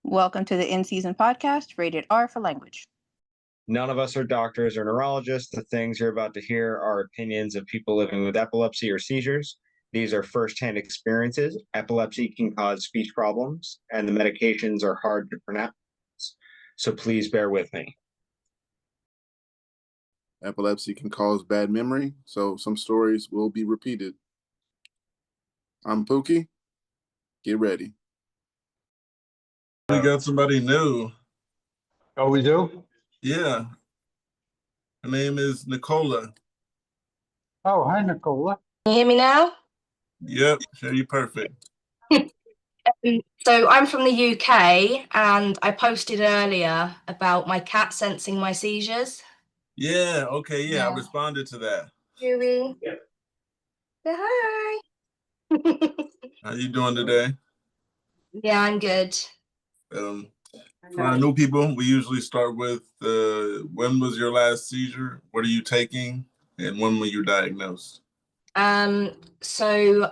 Welcome to the In Season podcast, rated R for language. None of us are doctors or neurologists. The things you're about to hear are opinions of people living with epilepsy or seizures. These are firsthand experiences. Epilepsy can cause speech problems, and the medications are hard to pronounce. So please bear with me. Epilepsy can cause bad memory, so some stories will be repeated. I'm Pookie. Get ready. We got somebody new. Oh, we do? Yeah. Her name is Nicola. Oh, hi, Nicola. Can you hear me now? Yep, hear you perfect. So I'm from the UK and I posted earlier about my cat sensing my seizures. Yeah, okay, yeah. I Yeah. responded to that. Huey. Yeah. Say hi. How you doing today? Yeah, I'm good. For our new people, we usually start with when was your last seizure? What are you taking? And when were you diagnosed? So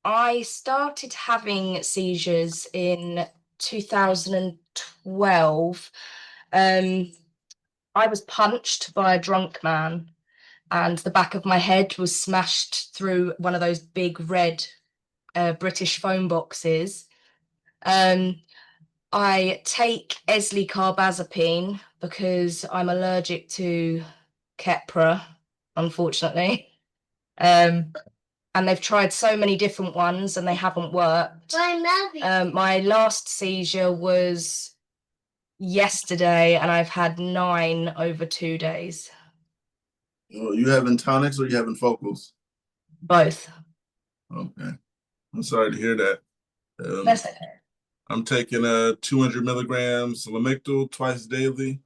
I started having seizures in 2012. I was punched by a drunk man and the back of my head was smashed through one of those big red British phone boxes. I take eslicarbazepine because I'm allergic to Keppra, unfortunately. And they've tried so many different ones and they haven't worked. My last seizure was yesterday and I've had 9 over 2 days. Well, you having tonics or you having focals? Both. Okay. I'm sorry to hear that. That's okay. I'm taking 200 milligrams Lamictal twice daily.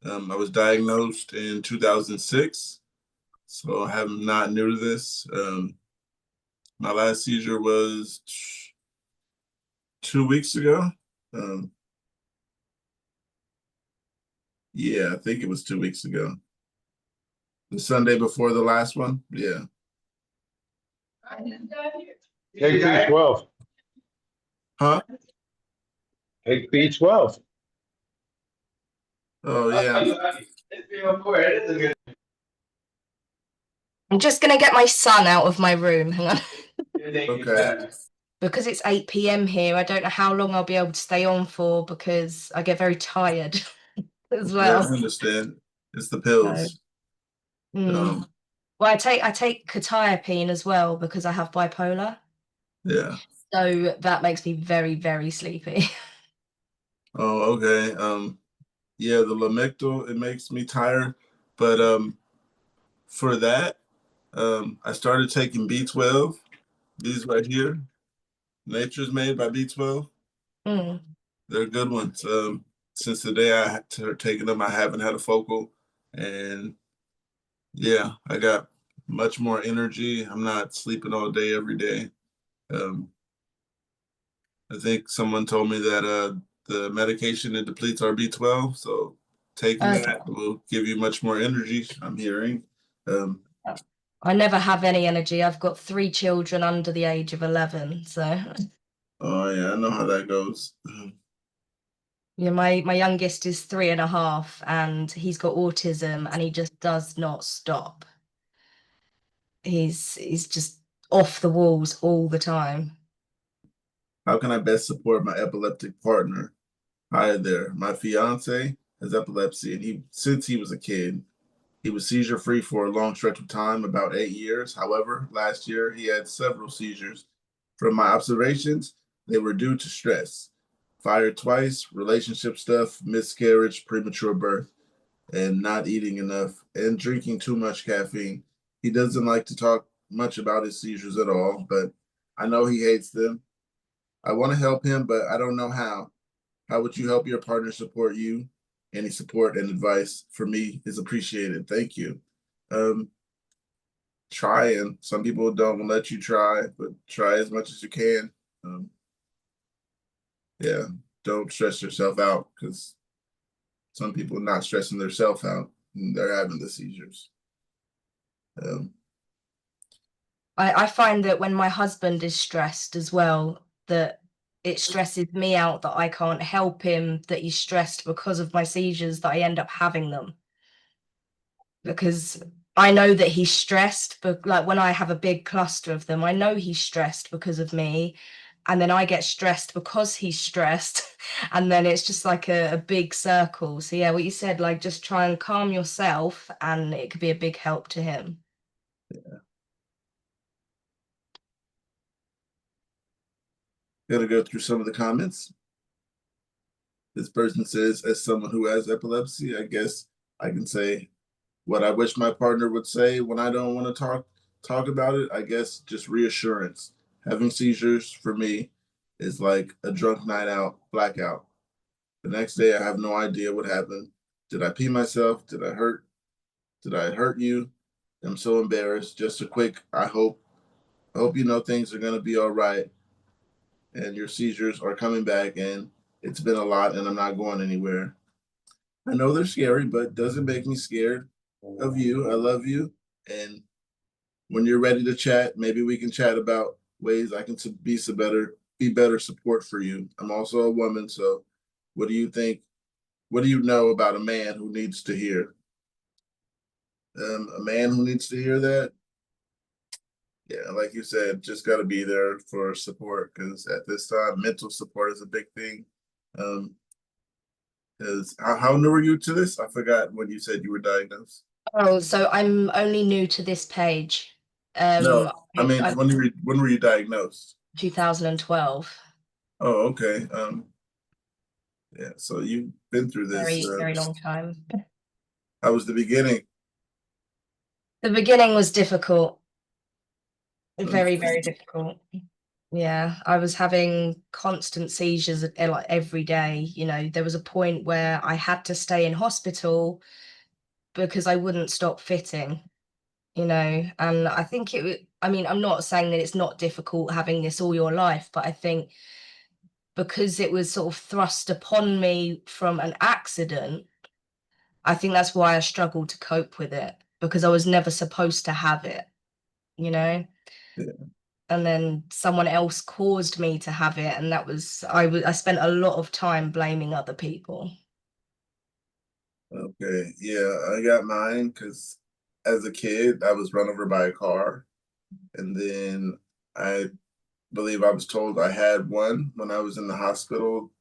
I was diagnosed in 2006, so I'm not new to this. My last seizure was 2 weeks ago. Yeah, I think it was 2 weeks ago. The Sunday before the last one. Yeah. Take B12. Huh? Take B12. Oh yeah. I'm just going to get my son out of my room. Hang on. Okay. Because it's 8 p.m. here, I don't know how long I'll be able to stay on for because I get very tired as well. Yeah, I understand. It's the pills. Well, I take quetiapine as well because I have bipolar. Yeah. So that makes me very, very sleepy. Oh, okay. Yeah, the Lamictal, it makes me tired. But for that, I started taking B12. These right here. Nature's Made by B12. They're good ones. Since the day I had taken them, I haven't had a focal. And yeah, I got much more energy. I'm not sleeping all day, every day. I think someone told me that the medication it depletes our B12, so taking that will give you much more energy, I'm hearing. I never have any energy. I've got 3 children under the age of 11, so. Oh yeah, I know how that goes. Yeah, my youngest is 3.5 and he's got autism and he just does not stop. He's just off the walls all the time. How can I best support my epileptic partner? Hi there. My fiance has epilepsy, and since he was a kid, he was seizure free for a long stretch of time, about 8 years. However, last year he had several seizures. From my observations, they were due to stress. Fired twice, relationship stuff, miscarriage, premature birth, and not eating enough and drinking too much caffeine. He doesn't like to talk much about his seizures at all, but I know he hates them. I want to help him, but I don't know how. How would you help your partner support you? Any support and advice for me is appreciated. Thank you. Try, and some people don't let you try, but try as much as you can. Yeah, don't stress yourself out because some people are not stressing themselves out and they're having the seizures. I find that when my husband is stressed as well, that it stresses me out that I can't help him, that he's stressed because of my seizures, that I end up having them. Because I know that he's stressed, but like when I have a big cluster of them, I know he's stressed because of me. And then I get stressed because he's stressed. And then it's just like a big circle. So yeah, what you said, like just try and calm yourself and it could be a big help to him. Gonna go through some of the comments. This person says, as someone who has epilepsy, I guess I can say what I wish my partner would say when I don't want to talk about it. I guess just reassurance. Having seizures for me is like a drunk night out, blackout. The next day I have no idea what happened. Did I pee myself? Did I hurt you? I'm so embarrassed. Just a quick, I hope you know things are gonna be all right and your seizures are coming back and it's been a lot and I'm not going anywhere. I know they're scary, but doesn't make me scared of you. I love you. And when you're ready to chat, maybe we can chat about ways I can be better support for you. I'm also a woman, so what do you think? What do you know about a man who needs to hear? A man who needs to hear that? Yeah, like you said, just got to be there for support because at this time, mental support is a big thing. Because how new are you to this? I forgot when you said you were diagnosed. Oh, so I'm only new to this page. No, I mean, I when were you diagnosed? 2012. Oh, okay. Yeah, so you've been through this. Very long time. How was the beginning? The beginning was difficult. Very, Okay. very difficult. Yeah, I was having constant seizures like every day. You know, there was a point where I had to stay in hospital because I wouldn't stop fitting, you know. And I think I mean, I'm not saying that it's not difficult having this all your life, but I think because it was sort of thrust upon me from an accident, I think that's why I struggled to cope with it because I was never supposed to have it, you know? Yeah. And then someone else caused me to have it, and that was I spent a lot of time blaming other people. Okay. Yeah, I got mine because as a kid, I was run over by a car. And then I believe I was told I had one when I was in the hospital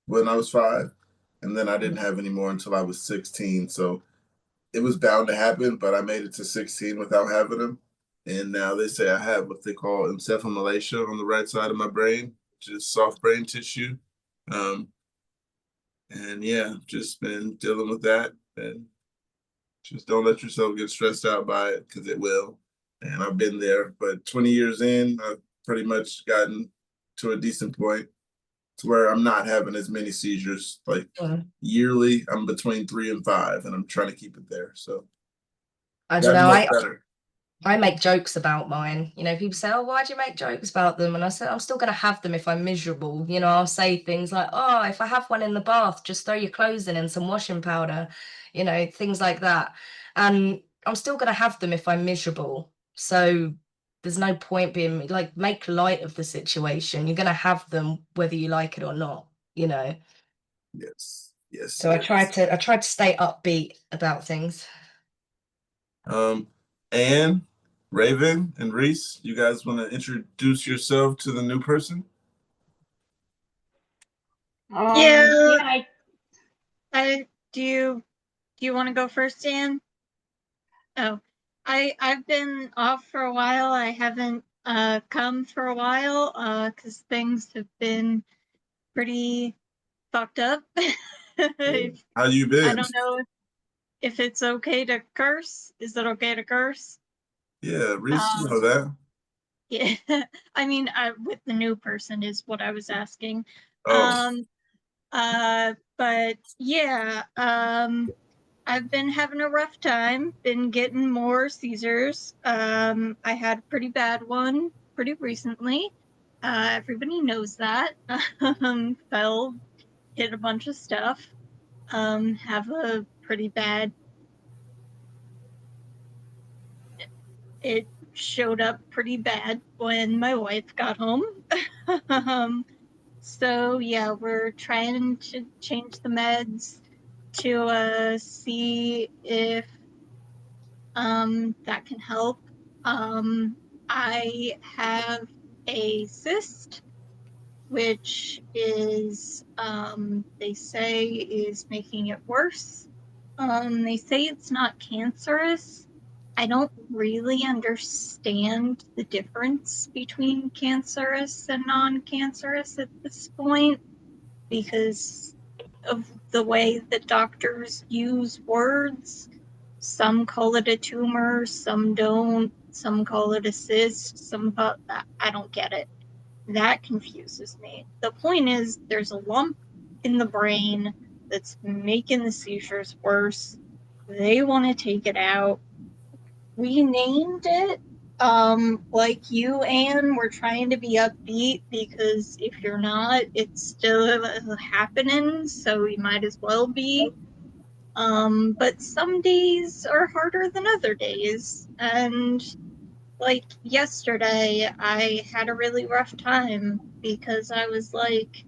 when I was 5. And then I didn't have any more until I was 16. So it was bound to happen, but I made it to 16 without having them. And now they say I have what they call encephalomalacia on the right side of my brain, which is soft brain tissue. Um, and yeah, just been dealing with that. And just don't let yourself get stressed out by it because it will. And I've been there, but 20 years in, I've pretty much gotten to a decent point to where I'm not having as many seizures. Like yearly, I'm between 3 and 5, and I'm trying to keep it there. So I don't gotten know. much better. I make jokes about mine. You know, people say, "Oh, why do you make jokes about them?" And I said, "I'm still going to have them if I'm miserable." You know, I'll say things like, "Oh, if I have one in the bath, just throw your clothes in and some washing powder," you know, things like that. And I'm still going to have them if I'm miserable. So there's no point being like, make light of the situation. You're going to have them whether you like it or not, you know. Yes, yes. So yes. I tried to stay upbeat about things. Anne, Raven, and Reese, you guys want to introduce yourself to the new person? Yeah, do you want to go first, Dan? Oh, I've been off for a while. I haven't come for a while because things have been pretty fucked up. How you been? I don't know if it's okay to curse. Is it okay to curse? Yeah, Reese, you know that. Yeah, I mean, with the new person is what I was asking. Oh. But yeah, I've been having a rough time, been getting more seizures. I had a pretty bad one pretty recently. Everybody knows that. Fell, hit a bunch of stuff. Have a pretty bad. It showed up pretty bad when my wife got home. So yeah, we're trying to change the meds to see if that can help. I have a cyst, which is they say is making it worse. They say it's not cancerous. I don't really understand the difference between cancerous and non-cancerous at this point because of the way that doctors use words. Some call it a tumor, some don't. Some call it a cyst, I don't get it. That confuses me. The point is, there's a lump in the brain that's making the seizures worse. They want to take it out. We named it. Like you, Anne, we're trying to be upbeat because if you're not, it's still happening, so we might as well be. But some days are harder than other days, and like yesterday, I had a really rough time because I was like,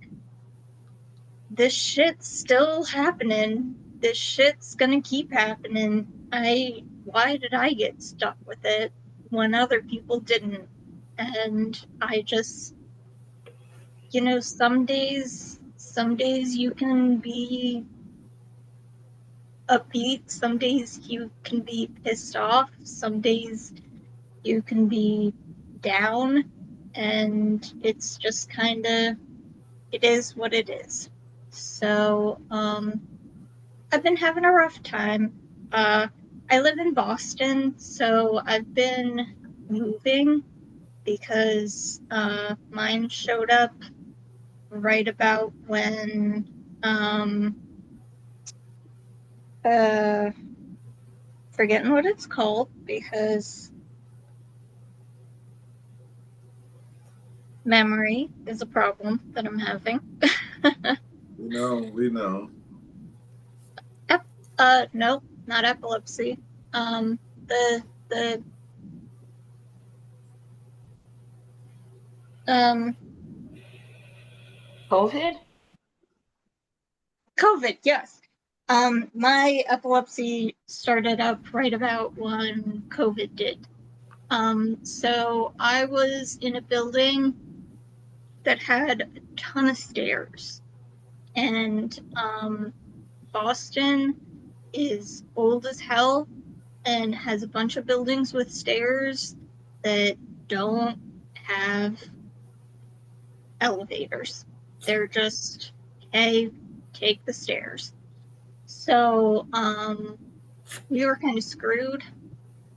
this shit's still happening. This shit's gonna keep happening. Why did I get stuck with it when other people didn't? And I just, some days you can be upbeat, some days you can be pissed off, some days you can be down, and it's just kind of, it is what it is. So, I've been having a rough time. I live in Boston, so I've been moving because mine showed up right about when forgetting what it's called because memory is a problem that I'm having. We know. No, not epilepsy. The COVID? COVID, yes. My epilepsy started up right about when COVID did. So I was in a building that had a ton of stairs, and Boston is old as hell and has a bunch of buildings with stairs that don't have elevators. They're just, hey, take the stairs. So we were kind of screwed.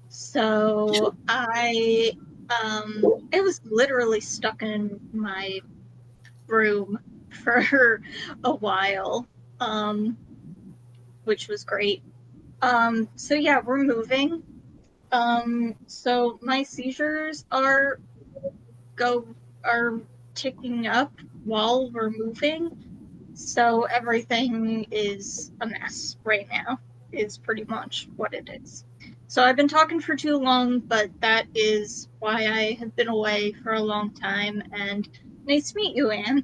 So I was literally stuck in my room for a while, which was great. So yeah, we're moving. So my seizures are ticking up while we're moving. So everything is a mess right now, is pretty much what it is. So I've been talking for too long, but that is why I have been away for a long time. And nice to meet you, Anne.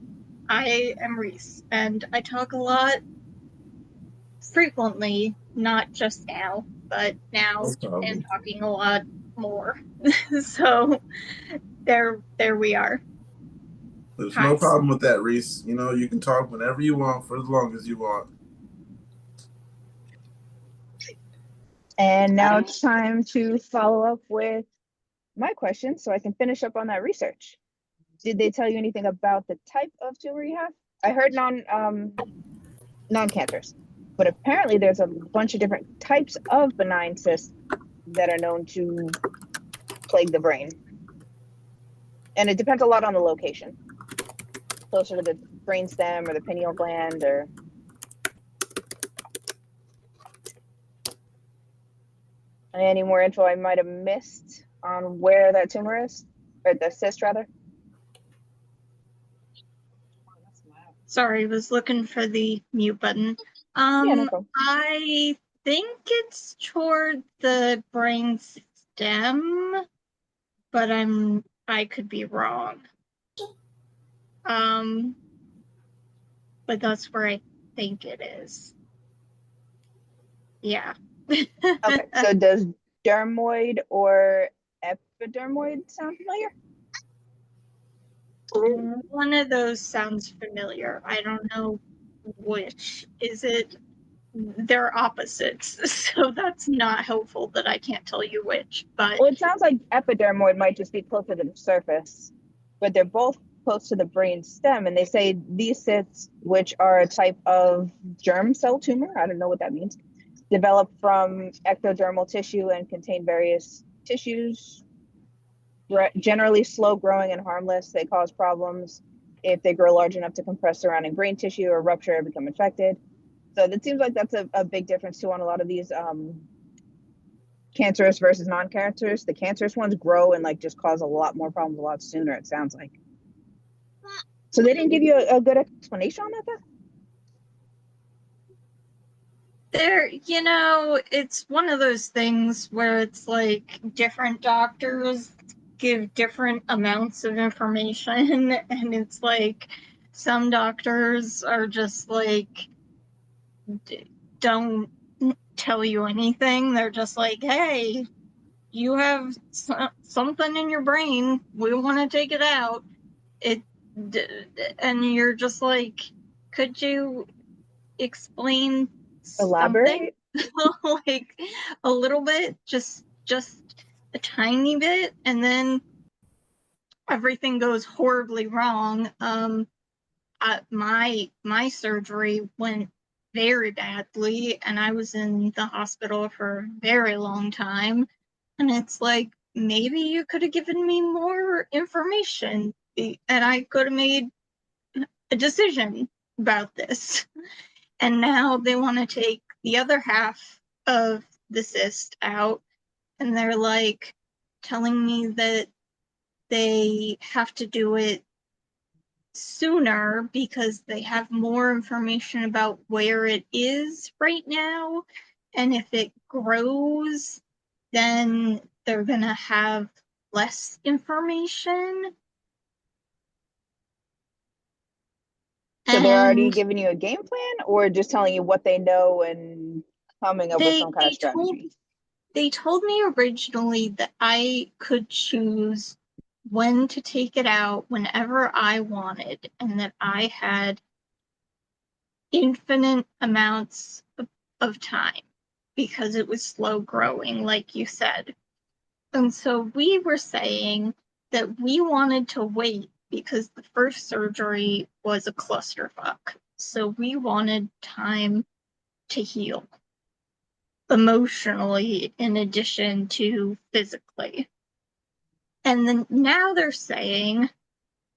I am Reese, and I talk a lot frequently, not just now, but now and talking a lot more. So there we are. There's no problem with that, Reese. You can talk whenever you want for as long as you want. And now it's time to follow up with my question so I can finish up on that research. Did they tell you anything about the type of tumor you have? I heard non-cancerous, but apparently there's a bunch of different types of benign cysts that are known to plague the brain. And it depends a lot on the location. Closer to the brainstem or the pineal gland or... Any more info I might have missed on where that tumor is? Or the cyst, rather? Sorry, I was looking for the mute button. Yeah, no problem. I think it's toward the brain stem, but I could be wrong. but that's where I think it is. Yeah. Okay, so does dermoid or epidermoid sound familiar? One of those sounds familiar. I don't know which. Is it? They're opposites, so that's not helpful that I can't tell you which. But Well, it sounds like epidermoid might just be closer to the surface, but they're both close to the brain stem. And they say these cysts, which are a type of germ cell tumor, I don't know what that means, develop from ectodermal tissue and contain various tissues, generally slow growing and harmless. They cause problems if they grow large enough to compress surrounding brain tissue or rupture or become infected. So it seems like that's a big difference too on a lot of these cancerous versus non-cancerous. The cancerous ones grow and like just cause a lot more problems a lot sooner, it sounds like. So they didn't give you a good explanation on that though? there, it's one of those things where it's like different doctors give different amounts of information, and it's like some doctors are just like, don't tell you anything. They're just like, hey, you have something in your brain. We want to take it out. And you're just like, could you explain something? Elaborate? Like a little bit, just a tiny bit, and then everything goes horribly wrong. My surgery went very badly, and I was in the hospital for a very long time. And it's like, maybe you could have given me more information, and I could have made a decision about this. And now they want to take the other half of the cyst out, and they're like telling me that they have to do it sooner because they have more information about where it is right now. And if it grows, then they're going to have less information. So they're already And giving you a game plan or just telling you what they know and coming up with some kind of strategy? They told me originally that I could choose when to take it out whenever I wanted, and that I had infinite amounts of time because it was slow growing, like you said. And so we were saying that we wanted to wait because the first surgery was a clusterfuck. So we wanted time to heal emotionally in addition to physically. And then now they're saying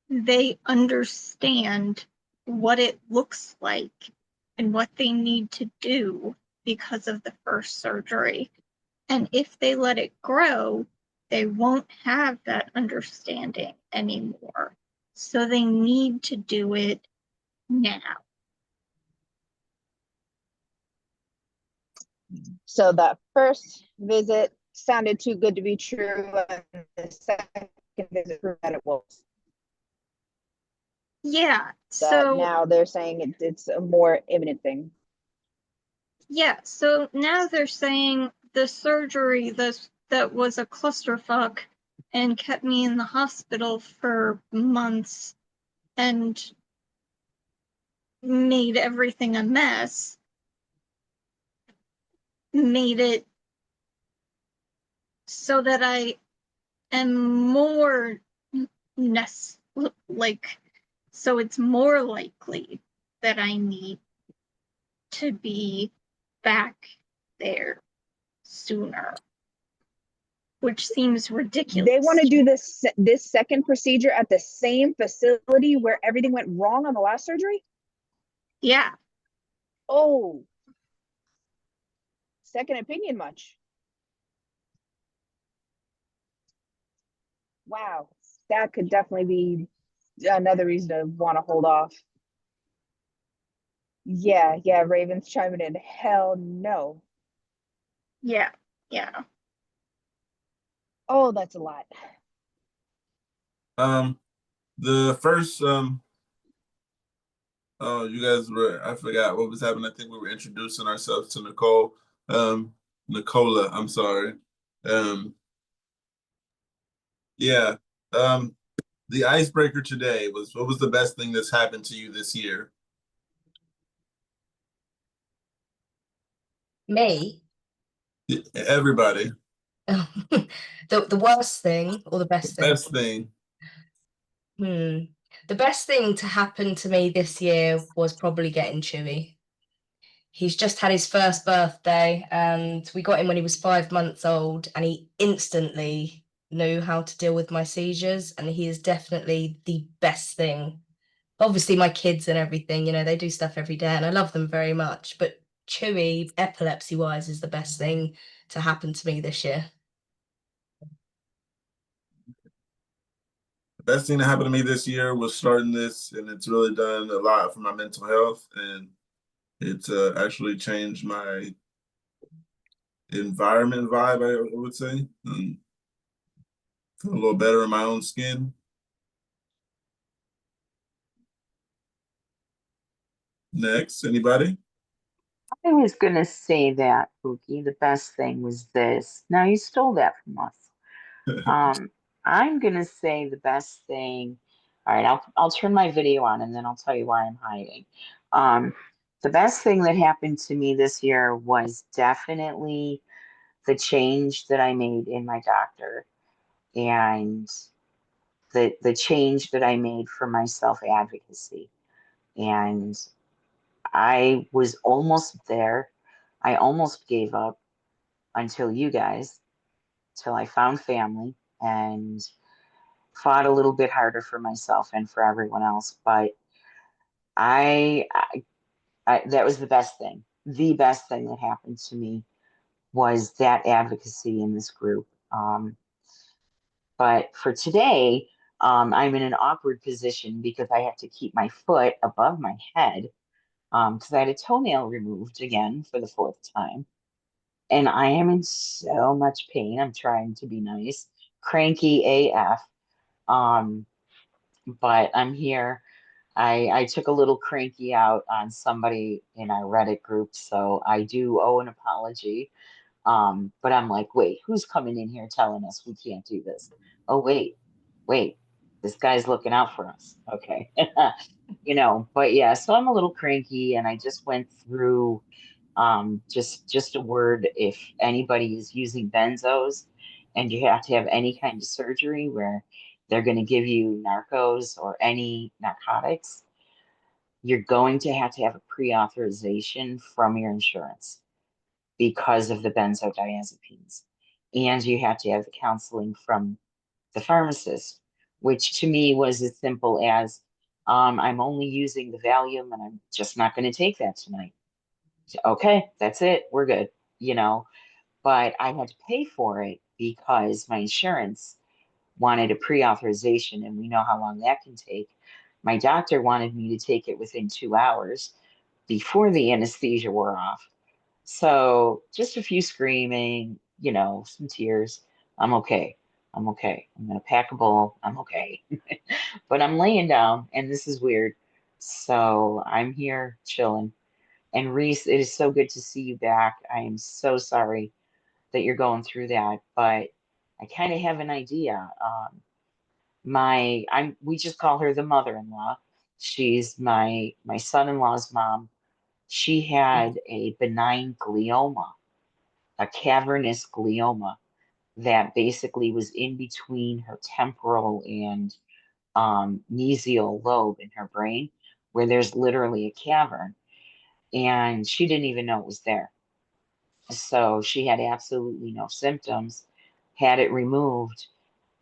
they understand what it looks like and what they need to do because of the first surgery. And if they let it grow, they won't have that understanding anymore. So they need to do it now. So that first visit sounded too good to be true, and the second visit proved that it was. Yeah. That So now they're saying it's a more imminent thing. yeah. So now they're saying the surgery that was a clusterfuck and kept me in the hospital for months and made everything a mess, made it so that I am more so it's more likely that I need to be back there sooner, which seems ridiculous. They want to do this second procedure at the same facility where everything went wrong on the last surgery? Yeah. Oh, second opinion much? Wow, that could definitely be another reason to want to hold off. Yeah, Raven's chiming in. Hell no. Yeah. Oh, that's a lot. The first Oh, you guys were, I forgot what was happening. I think we were introducing ourselves to Nicole. Nicola, I'm sorry. Yeah. Um, the icebreaker today was, what was the best thing that's happened to you this year? Me? Everybody. The worst thing or the best thing? Best thing. The best thing to happen to me this year was probably getting Chewy. He's just had his first birthday, and we got him when he was 5 months old, and he instantly knew how to deal with my seizures, and he is definitely the best thing. Obviously, my kids and everything, you know, they do stuff every day, and I love them very much, but Chewy, epilepsy-wise, is the best thing to happen to me this year. The best thing that happened to me this year was starting this, and it's really done a lot for my mental health, and it's actually changed my environment vibe, I would say. Feel a little better in my own skin. Next, anybody? I was gonna say that, Pookie. The best thing was this. Now you stole that from us. Um, I'm gonna say the best thing. All right, I'll turn my video on and then I'll tell you why I'm hiding. Um, the best thing that happened to me this year was definitely the change that I made in my doctor and the change that I made for my self advocacy. And I was almost there. I almost gave up until you guys, till I found family and fought a little bit harder for myself and for everyone else. But I, I, that was the best thing. The best thing that happened to me was that advocacy in this group. But for today, I'm in an awkward position because I have to keep my foot above my head because I had a toenail removed again for the fourth time. And I am in so much pain. I'm trying to be nice, cranky AF. Um, but I'm here. I took a little cranky out on somebody in our Reddit group, so I do owe an apology. But I'm like, wait, who's coming in here telling us we can't do this? Oh, wait, this guy's looking out for us. Okay. But yeah, so I'm a little cranky and I just went through just a word if anybody is using benzos and you have to have any kind of surgery where they're going to give you narcos or any narcotics, you're going to have a pre-authorization from your insurance because of the benzodiazepines. And you have to have the counseling from the pharmacist, which to me was as simple as I'm only using the Valium and I'm just not going to take that tonight. Okay, that's it. We're good, you know. But I had to pay for it because my insurance wanted a pre-authorization, and we know how long that can take. My doctor wanted me to take it within 2 hours before the anesthesia wore off. So just a few screaming, some tears. I'm okay. I'm okay. I'm gonna pack a bowl. I'm okay. But I'm laying down, and this is weird. So I'm here chilling. And Reese, it is so good to see you back. I am so sorry that you're going through that, but I kind of have an idea. We just call her the mother-in-law. She's my son-in-law's mom. She had a benign glioma, a cavernous glioma that basically was in between her temporal and mesial lobe in her brain, where there's literally a cavern, and she didn't even know it was there. So she had absolutely no symptoms, had it removed,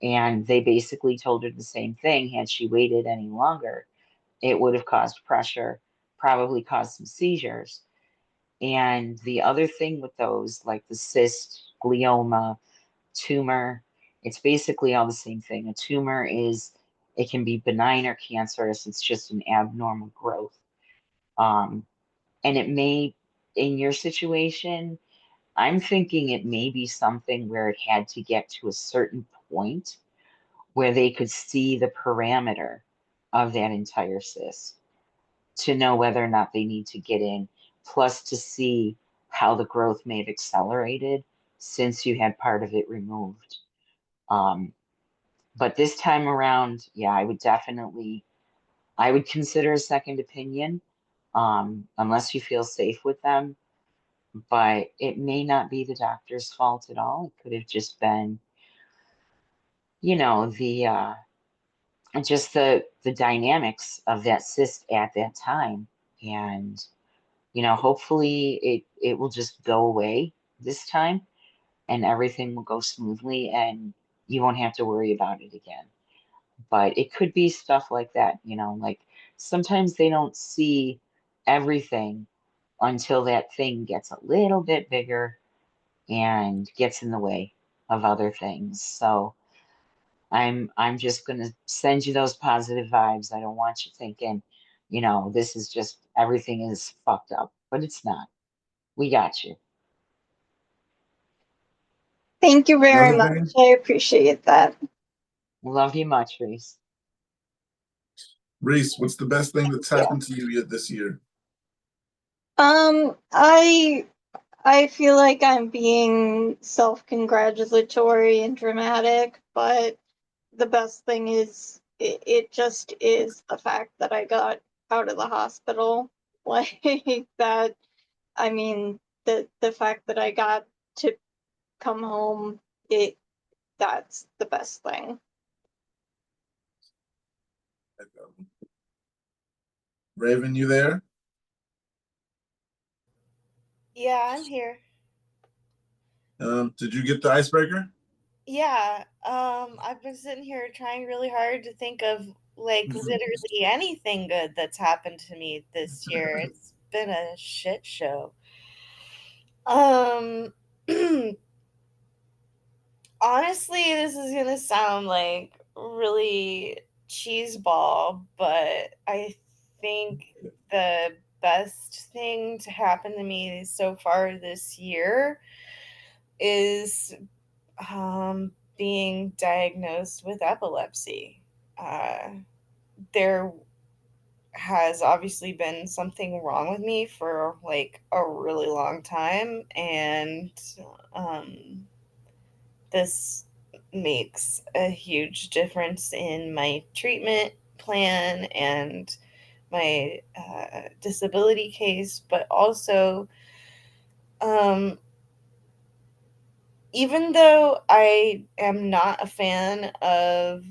and they basically told her the same thing. Had she waited any longer, it would have caused pressure, probably caused some seizures. And the other thing with those, like the cyst, glioma, tumor, it's basically all the same thing. A tumor it can be benign or cancerous, it's just an abnormal growth. And it may, in your situation, I'm thinking it may be something where it had to get to a certain point where they could see the parameter of that entire cyst. to know whether or not they need to get in, plus to see how the growth may have accelerated since you had part of it removed. But this time around, yeah, I would consider a second opinion, unless you feel safe with them. But it may not be the doctor's fault at all. It could have just been, the just the dynamics of that cyst at that time. And hopefully it will just go away this time and everything will go smoothly and you won't have to worry about it again. But it could be stuff like that, like sometimes they don't see everything until that thing gets a little bit bigger and gets in the way of other things. So I'm just gonna send you those positive vibes. I don't want you thinking, this is just everything is fucked up, but it's not. We got you. Thank you very Another much. thing, I appreciate that. Love you much, Reese. Reese, what's the best thing that's Yeah. happened to you yet this year? I feel like I'm being self-congratulatory and dramatic, but the best thing is it just is the fact that I got out of the hospital. Like that, I mean, the fact that I got to come home, that's the best thing. Raven, you there? Yeah, I'm here. Did you get the icebreaker? Yeah, I've been sitting here trying really hard to think of like literally anything good that's happened to me this year. It's been a shit show. Um Honestly, this is gonna sound like really cheeseball, but I think the best thing to happen to me so far this year is being diagnosed with epilepsy. There has obviously been something wrong with me for like a really long time, and this makes a huge difference in my treatment plan and my disability case, but also um, even though I am not a fan of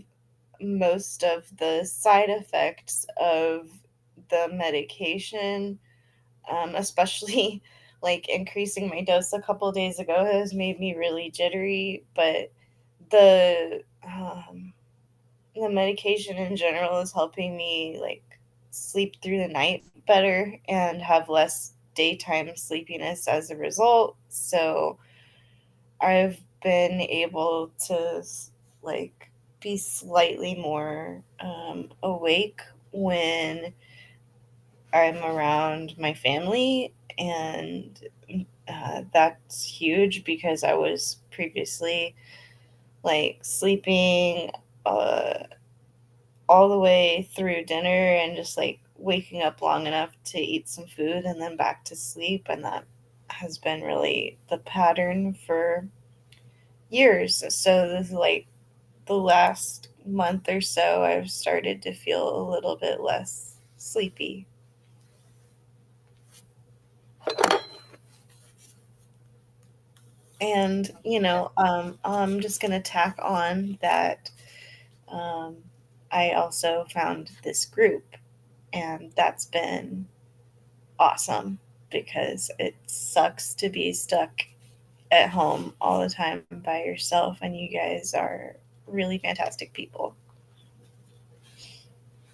most of the side effects of the medication, especially like increasing my dose a couple days ago has made me really jittery. But the the medication in general is helping me like sleep through the night better and have less daytime sleepiness as a result. So I've been able to like be slightly more awake when I'm around my family, and that's huge because I was previously like sleeping all the way through dinner and just like waking up long enough to eat some food and then back to sleep, and that has been really the pattern for years. So this is like the last month or so I've started to feel a little bit less sleepy. And I'm just gonna tack on that um, I also found this group, and that's been awesome because it sucks to be stuck at home all the time by yourself, and you guys are really fantastic people.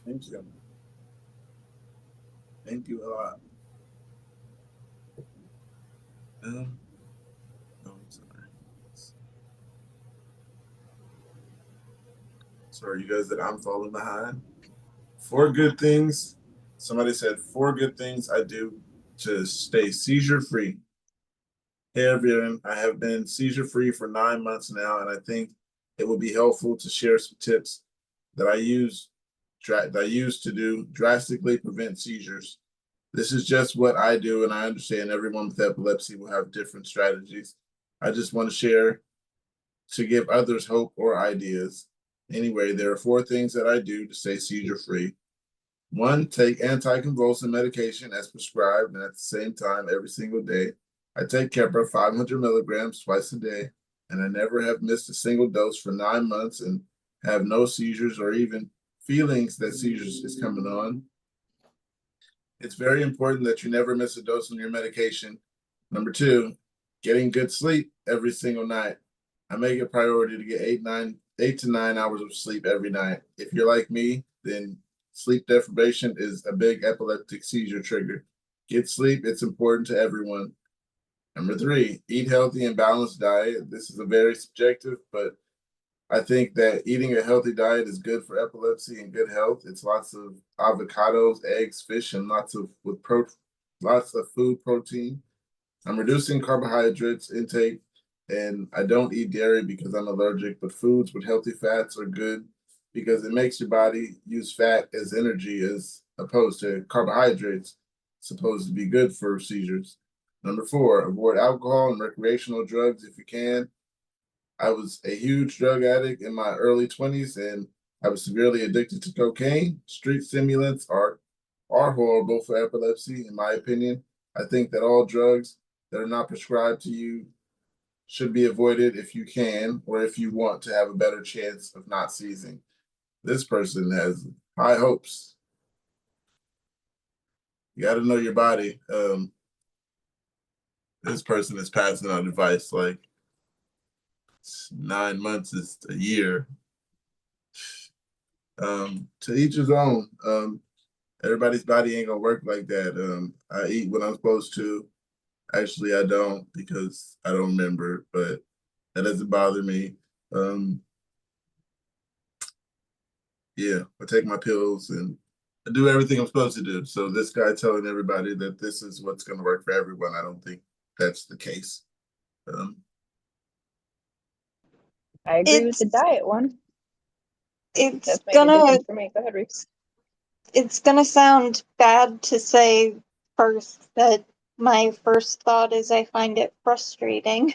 Thank you. Thank you a lot. Oh, I'm sorry. Sorry, you guys, that I'm falling behind. 4 good things. Somebody said 4 good things I do to stay seizure free. Hey, everyone. I have been seizure free for 9 months now, and I think it would be helpful to share some tips that I use that I use to do drastically prevent seizures. This is just what I do, and I understand everyone with epilepsy will have different strategies. I just want to share to give others hope or ideas. Anyway, there are 4 things that I do to stay seizure free. 1, take anticonvulsant medication as prescribed and at the same time every single day. I take Keppra 500 milligrams twice a day, and I never have missed a single dose for 9 months and have no seizures or even feelings that seizures is coming on. It's very important that you never miss a dose on your medication. Number 2, getting good sleep every single night. I make it a priority to get 8 to 9 hours of sleep every night. If you're like me, then sleep deprivation is a big epileptic seizure trigger. Get sleep, it's important to everyone. Number 3, eat healthy and balanced diet. This is a very subjective, but I think that eating a healthy diet is good for epilepsy and good health. It's lots of avocados, eggs, fish, and lots of food protein. I'm reducing carbohydrates intake, and I don't eat dairy because I'm allergic, but foods with healthy fats are good because it makes your body use fat as energy as opposed to carbohydrates. It's supposed to be good for seizures. Number 4, avoid alcohol and recreational drugs if you can. I was a huge drug addict in my early 20s, and I was severely addicted to cocaine. Street stimulants are horrible for epilepsy, in my opinion. I think that all drugs that are not prescribed to you should be avoided if you can, or if you want to have a better chance of not seizing. This person has high hopes. You got to know your body. This person is passing out advice like 9 months is a year. To each his own. Everybody's body ain't gonna work like that. I eat when I'm supposed to. Actually, I don't because I don't remember, but that doesn't bother me. Yeah, I take my pills and I do everything I'm supposed to do. So this guy telling everybody that this is what's gonna work for everyone, I don't think that's the case. I agree with the It's diet one. it's That's made a gonna difference for me. Go ahead, Reese. it's gonna sound bad to say first that my first thought is I find it frustrating,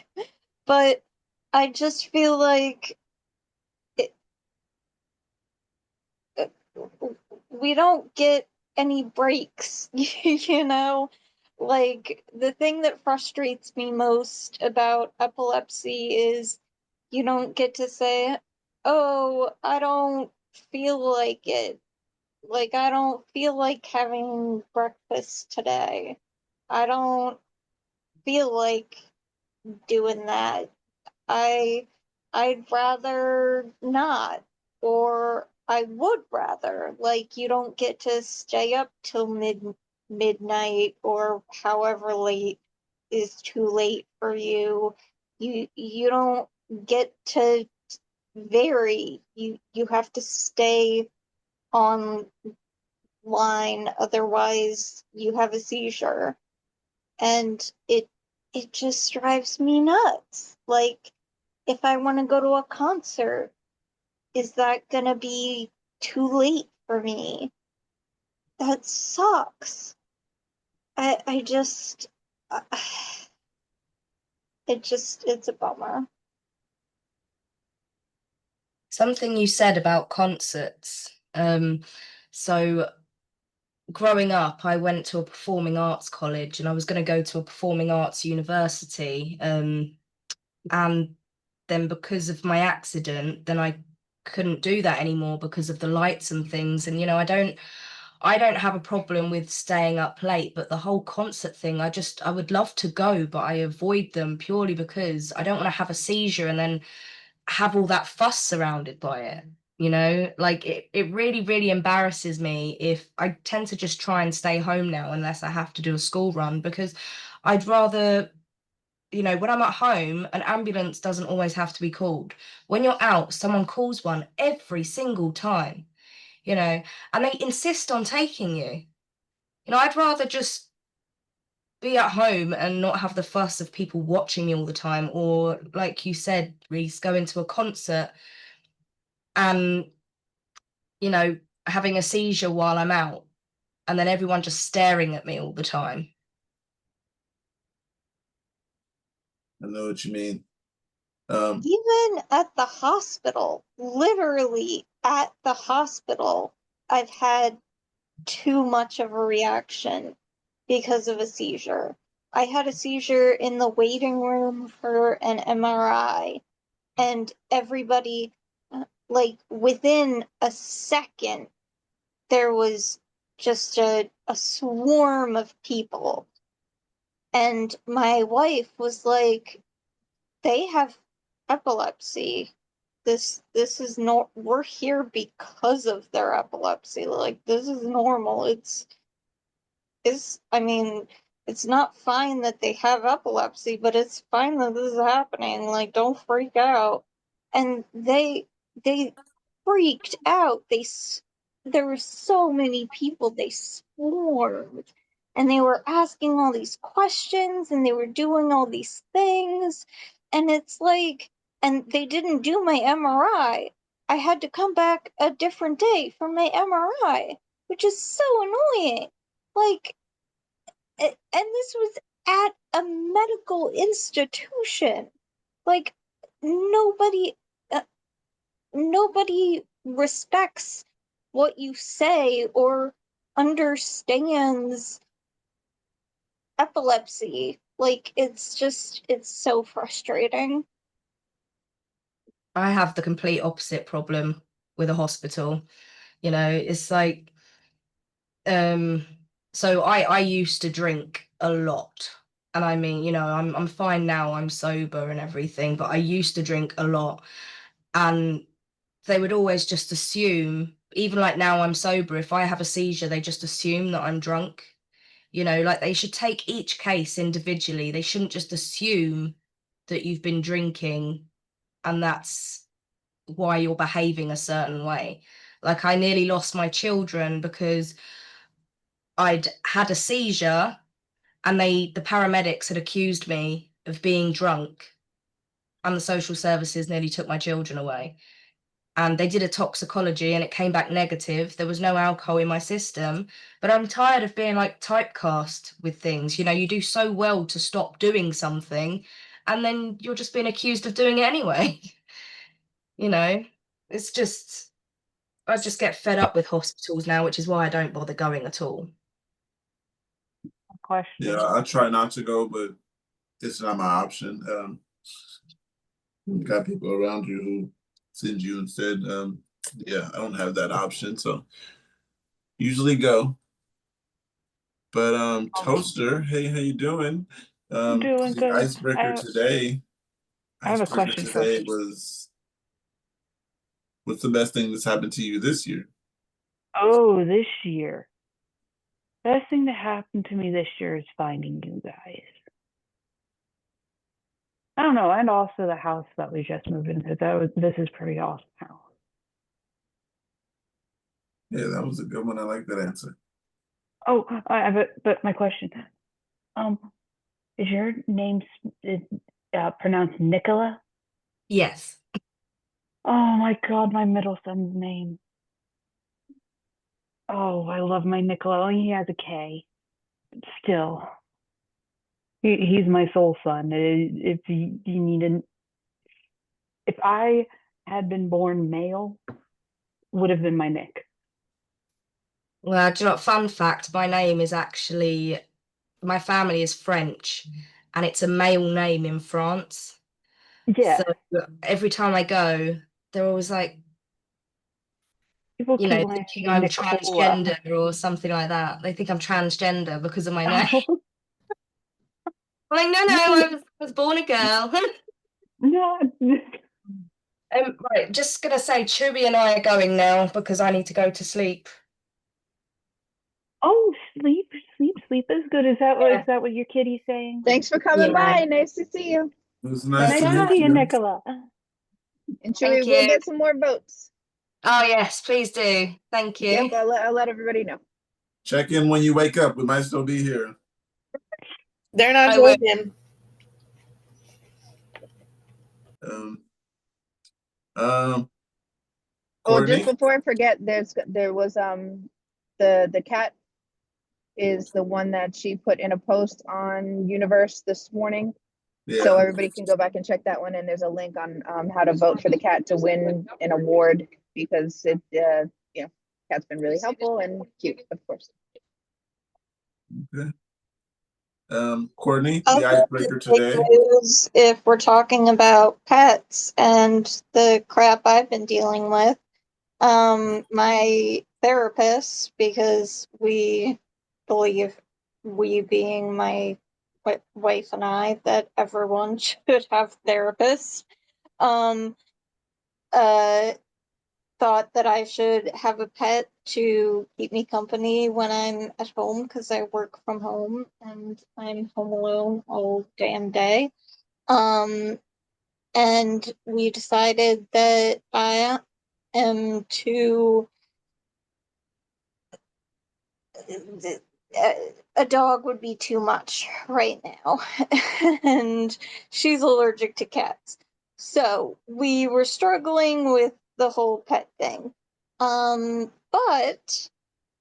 but I just feel like we don't get any breaks, you know? Like, the thing that frustrates me most about epilepsy is you don't get to say, oh, I don't feel like it. Like, I don't feel like having breakfast today. I don't feel like doing that. I'd rather not, or I would rather. Like, you don't get to stay up till midnight or however late is too late for you. You don't get to vary. You have to stay on line, otherwise you have a seizure. And it just drives me nuts. Like, if I want to go to a concert, is that gonna be too late for me? That sucks. I just, uh, it's a bummer. Something you said about concerts. So growing up, I went to a performing arts college and I was going to go to a performing arts university. And then because of my accident, then I couldn't do that anymore because of the lights and things. And, I don't have a problem with staying up late, but the whole concert thing, I would love to go, but I avoid them purely because I don't want to have a seizure and then have all that fuss surrounded by it. Like it really, really embarrasses me if I tend to just try and stay home now unless I have to do a school run because I'd rather, when I'm at home, an ambulance doesn't always have to be called. When you're out, someone calls one every single time, and they insist on taking you. I'd rather just be at home and not have the fuss of people watching me all the time, or like you said, Reese, go into a concert and having a seizure while I'm out, and then everyone just staring at me all the time. I know what you mean. Even at the hospital, literally at the hospital, I've had too much of a reaction because of a seizure. I had a seizure in the waiting room for an MRI, and everybody, like within a second, there was just a swarm of people. And my wife was like, they have epilepsy. This is not, we're here because of their epilepsy. Like, this is normal. I mean, it's not fine that they have epilepsy, but it's fine that this is happening. Like, don't freak out. And they freaked out. There were so many people, they swarmed. And they were asking all these questions and they were doing all these things. And it's like, and they didn't do my MRI. I had to come back a different day for my MRI, which is so annoying. Like, and this was at a medical institution. Like, nobody respects what you say or understands epilepsy. Like, it's so frustrating. I have the complete opposite problem with a hospital. You know, it's like, so I used to drink a lot. And I mean, you know, I'm fine now, I'm sober and everything, but I used to drink a lot. And they would always just assume, even like now I'm sober, if I have a seizure, they just assume that I'm drunk. You know, like they should take each case individually. They shouldn't just assume that you've been drinking and that's why you're behaving a certain way. Like I nearly lost my children because I'd had a seizure and the paramedics had accused me of being drunk, and the social services nearly took my children away. And they did a toxicology and it came back negative. There was no alcohol in my system, but I'm tired of being like typecast with things. You know, you do so well to stop doing something and then you're just being accused of doing it anyway. You know, it's just, I just get fed up with hospitals now, which is why I don't bother going at all. Question. Yeah, I try not to go, but it's not my option. You've got people around you who send you instead. Yeah, I don't have that option, so usually go. But Toaster, hey, how you doing? Doing The good. icebreaker today. I have a question today first. was, what's the best thing that's happened to you this year? Oh, this year. Best thing that happened to me this year is finding you guys. I don't know, and also the house that we just moved into. This is pretty awesome house. Yeah, that was a good one. I like that answer. Oh, but my question, is your name pronounced Nicola? Yes. Oh my God, my middle son's name. Oh, I love my Nicola. Only he has a K. Still, he's my soul son. If you need if I had been born male, would have been my Nick. Well, do you know what? Fun fact, my name is actually, my family is French and it's a male name in France. Yeah. So every time I go, they're always like, People you keep know, calling thinking me I'm Nicola. transgender or something like that. They think I'm transgender because of my name. I'm like, no, I was born a girl. No. Right, just gonna say, Chewy and I are going now because I need to go to sleep. Oh, sleep is good. Is that what your kitty's saying? Thanks for coming Yeah. by. Nice to see you. It was nice Nice to to meet see you, you. Nicola. And Thank Chewy, we'll you. get some more votes. Oh yes, please do. Thank you. Yep, I'll let everybody know. Check in when you wake up. We might still be here. They're not I will. joking. Oh, just Courtney? before I forget, there was the cat is the one that she put in a post on Universe this morning. Yeah. So everybody can go back and check that one. And there's a link on how to vote for the cat to win an award because it, cat's been really helpful and cute, of course. Okay. Courtney, the Other icebreaker big today. news, if we're talking about pets and the crap I've been dealing with, my therapist, because we believe, we being my wife and I, that everyone should have therapists, thought that I should have a pet to keep me company when I'm at home because I work from home and I'm home alone all damn day. And we decided that I am too. A dog would be too much right now, and she's allergic to cats. So we were struggling with the whole pet thing. But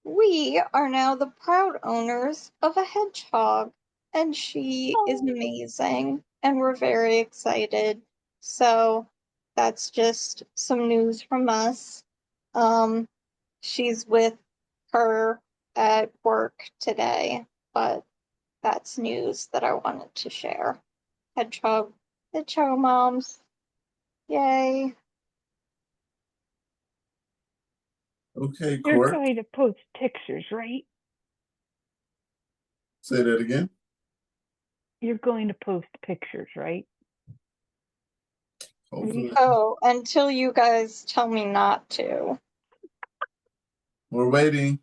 we are now the proud owners of a hedgehog, and she is amazing, and we're very excited. So that's just some news from us. She's with her at work today, but that's news that I wanted to share. Hedgehog moms. Yay. Okay, You're Court. going to post pictures, right? Say that again. You're going to post pictures, right? Hopefully. Oh, until you guys tell me not to. We're waiting.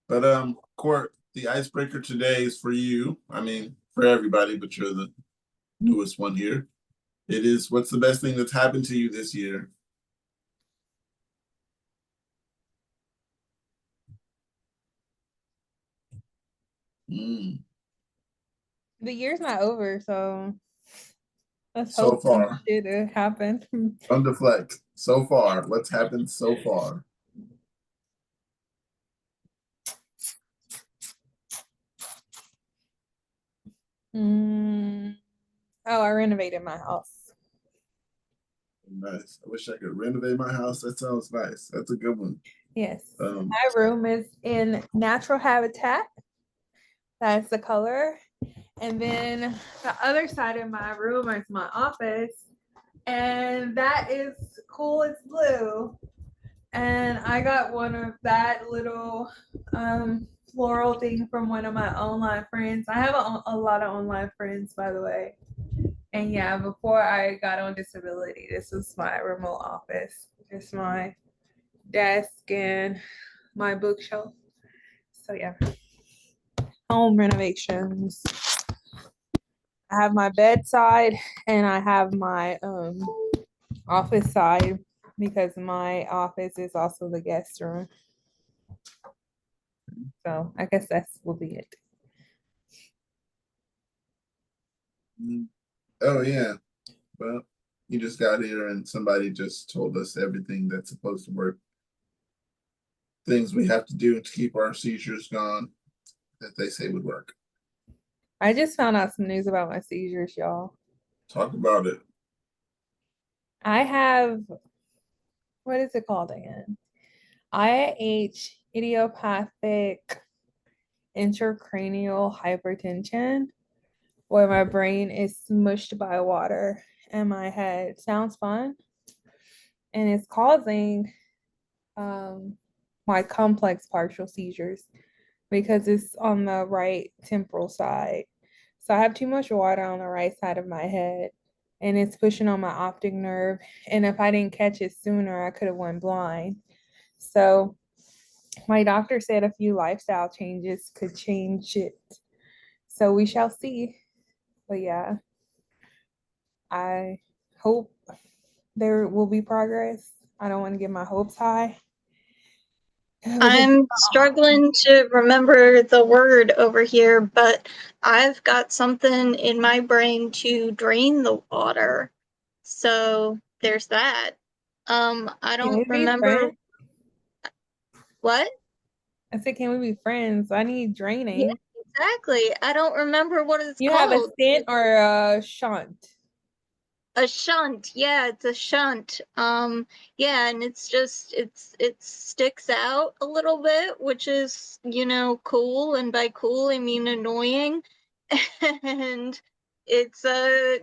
But Court, the icebreaker today is for you. I mean, for everybody, but you're the newest one here. It is, what's the best thing that's happened to you this year? Mm, The year's not over, so let's so hope some far. shit happen. Don't deflect. So far. What's happened so far? Oh, I renovated my house. Nice. I wish I could renovate my house. That sounds nice. That's a good one. Yes. My room is in natural habitat. That's the color. And then the other side of my room is my office. And that is cool. It's blue. And I got one of that little floral thing from one of my online friends. I have a lot of online friends, by the way. And yeah, before I got on disability, this was my remote office. Just my desk and my bookshelf. So yeah, home renovations. I have my bedside and I have my office side because my office is also the guest room. So I guess that's will be it. Oh yeah. Well, you just got here and somebody just told us everything that's supposed to work. Things we have to do to keep our seizures gone that they say would work. I just found out some news about my seizures, y'all. Talk about it. I have, what is it called again? IH, idiopathic intracranial hypertension, where my brain is smushed by water in my head. Sounds fun. And it's causing my complex partial seizures because it's on the right temporal side. So I have too much water on the right side of my head and it's pushing on my optic nerve. And if I didn't catch it sooner, I could have went blind. So my doctor said a few lifestyle changes could change it. So we shall see. But yeah, I hope there will be progress. I don't want to get my hopes high. I'm struggling to remember the word over here, but I've got something in my brain to drain the water. So there's that. I Can we don't be remember friends? what. I said, can we be friends? I need Yeah, draining. exactly. I don't remember what it's You have a called. stint or a shunt? A shunt. Yeah, it's a shunt. Yeah, and it's just it sticks out a little bit, which is, cool, and by cool I mean annoying. And it's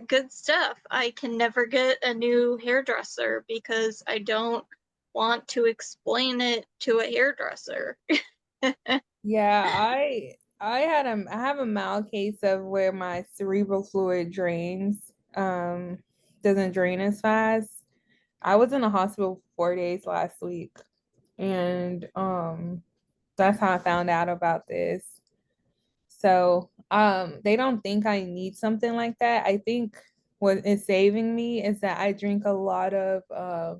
good stuff. I can never get a new hairdresser because I don't want to explain it to a hairdresser. Yeah, I have a mild case of where my cerebral fluid drains, doesn't drain as fast. I was in the hospital for 4 days last week, and that's how I found out about this. So, they don't think I need something like that. I think what is saving me is that I drink a lot of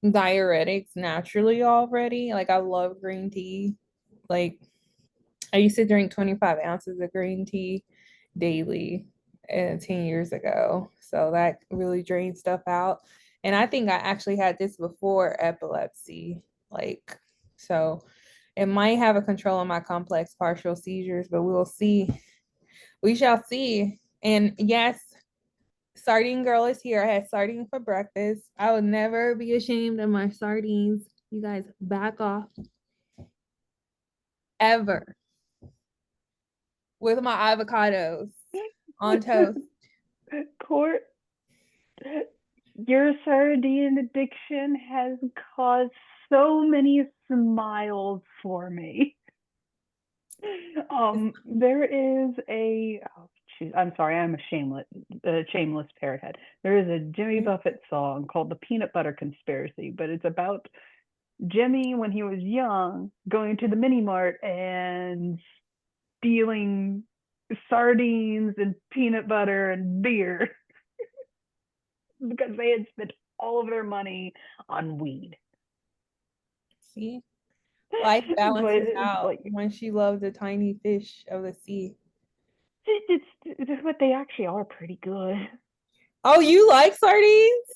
diuretics naturally already. Like I love green tea. Like I used to drink 25 ounces of green tea daily 10 years ago. So that really drains stuff out. And I think I actually had this before epilepsy. Like, so it might have a control on my complex partial seizures, but we'll see. We shall see. And yes, Sardine Girl is here. I had sardine for breakfast. I would never be ashamed of my sardines. You guys back off. Ever. With my avocados on toast. Court, your sardine addiction has caused so many smiles for me. There is I'm sorry, I'm a shameless parrot head. There is a Jimmy Buffett song called The Peanut Butter Conspiracy, but it's about Jimmy when he was young going to the mini mart and stealing sardines and peanut butter and beer because they had spent all of their money on weed. See? Life balances But out like, when she loved the tiny fish of the sea. it's what they actually are pretty good. Oh, you like sardines?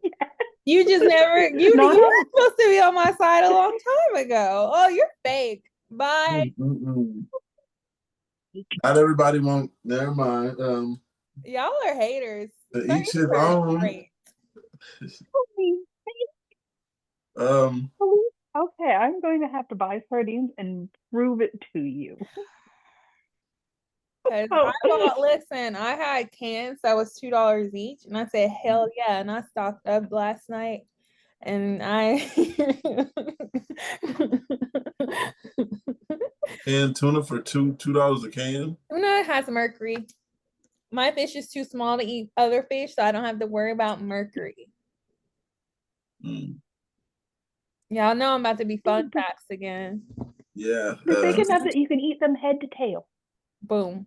Yeah. You just never you Not were on- supposed to be on my side a long time ago. Oh, you're fake. Bye. Not everybody won't. Never mind. Y'all are haters. Each his Sardines are own. great. Okay, I'm going to have to buy sardines and prove it to you. Cause listen, I had cans that was $2 each, and I said, hell yeah, and I stocked up last night, and I Canned tuna for $2 a can. tuna has mercury. My fish is too small to eat other fish, so I don't have to worry about mercury. Y'all know I'm about to be fun facts again. Yeah. They're big enough that you can eat them head to tail. Boom.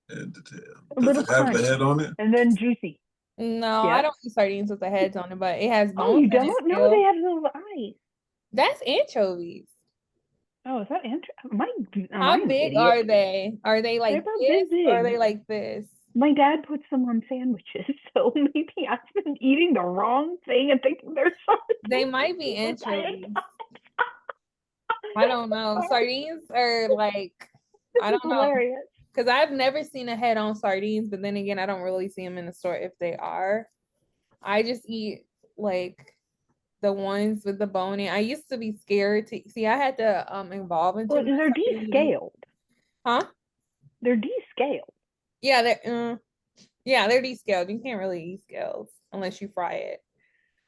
Head to tail. A Does little it have crunch, the head on it? and then juicy. No, Yeah. I don't eat sardines with the heads on it, but it has bones. Oh, you in it don't? No, still. they have little eyes. That's anchovies. Oh, is that How big are they? Are they like They're this, or are big. they like this? My dad puts them on sandwiches, so maybe I've been eating the wrong thing and thinking they're sardines. They might be anchovies. I don't know. Sardines are like, I don't know. Hilarious. Because I've never seen a head on sardines, but then again, I don't really see them in the store if they are. I just eat like the ones with the bone in. I used to be scared to see. I had to evolve into. Well, they're descaled. Huh? They're descaled. Yeah, they're descaled. You can't really eat scales unless you fry it.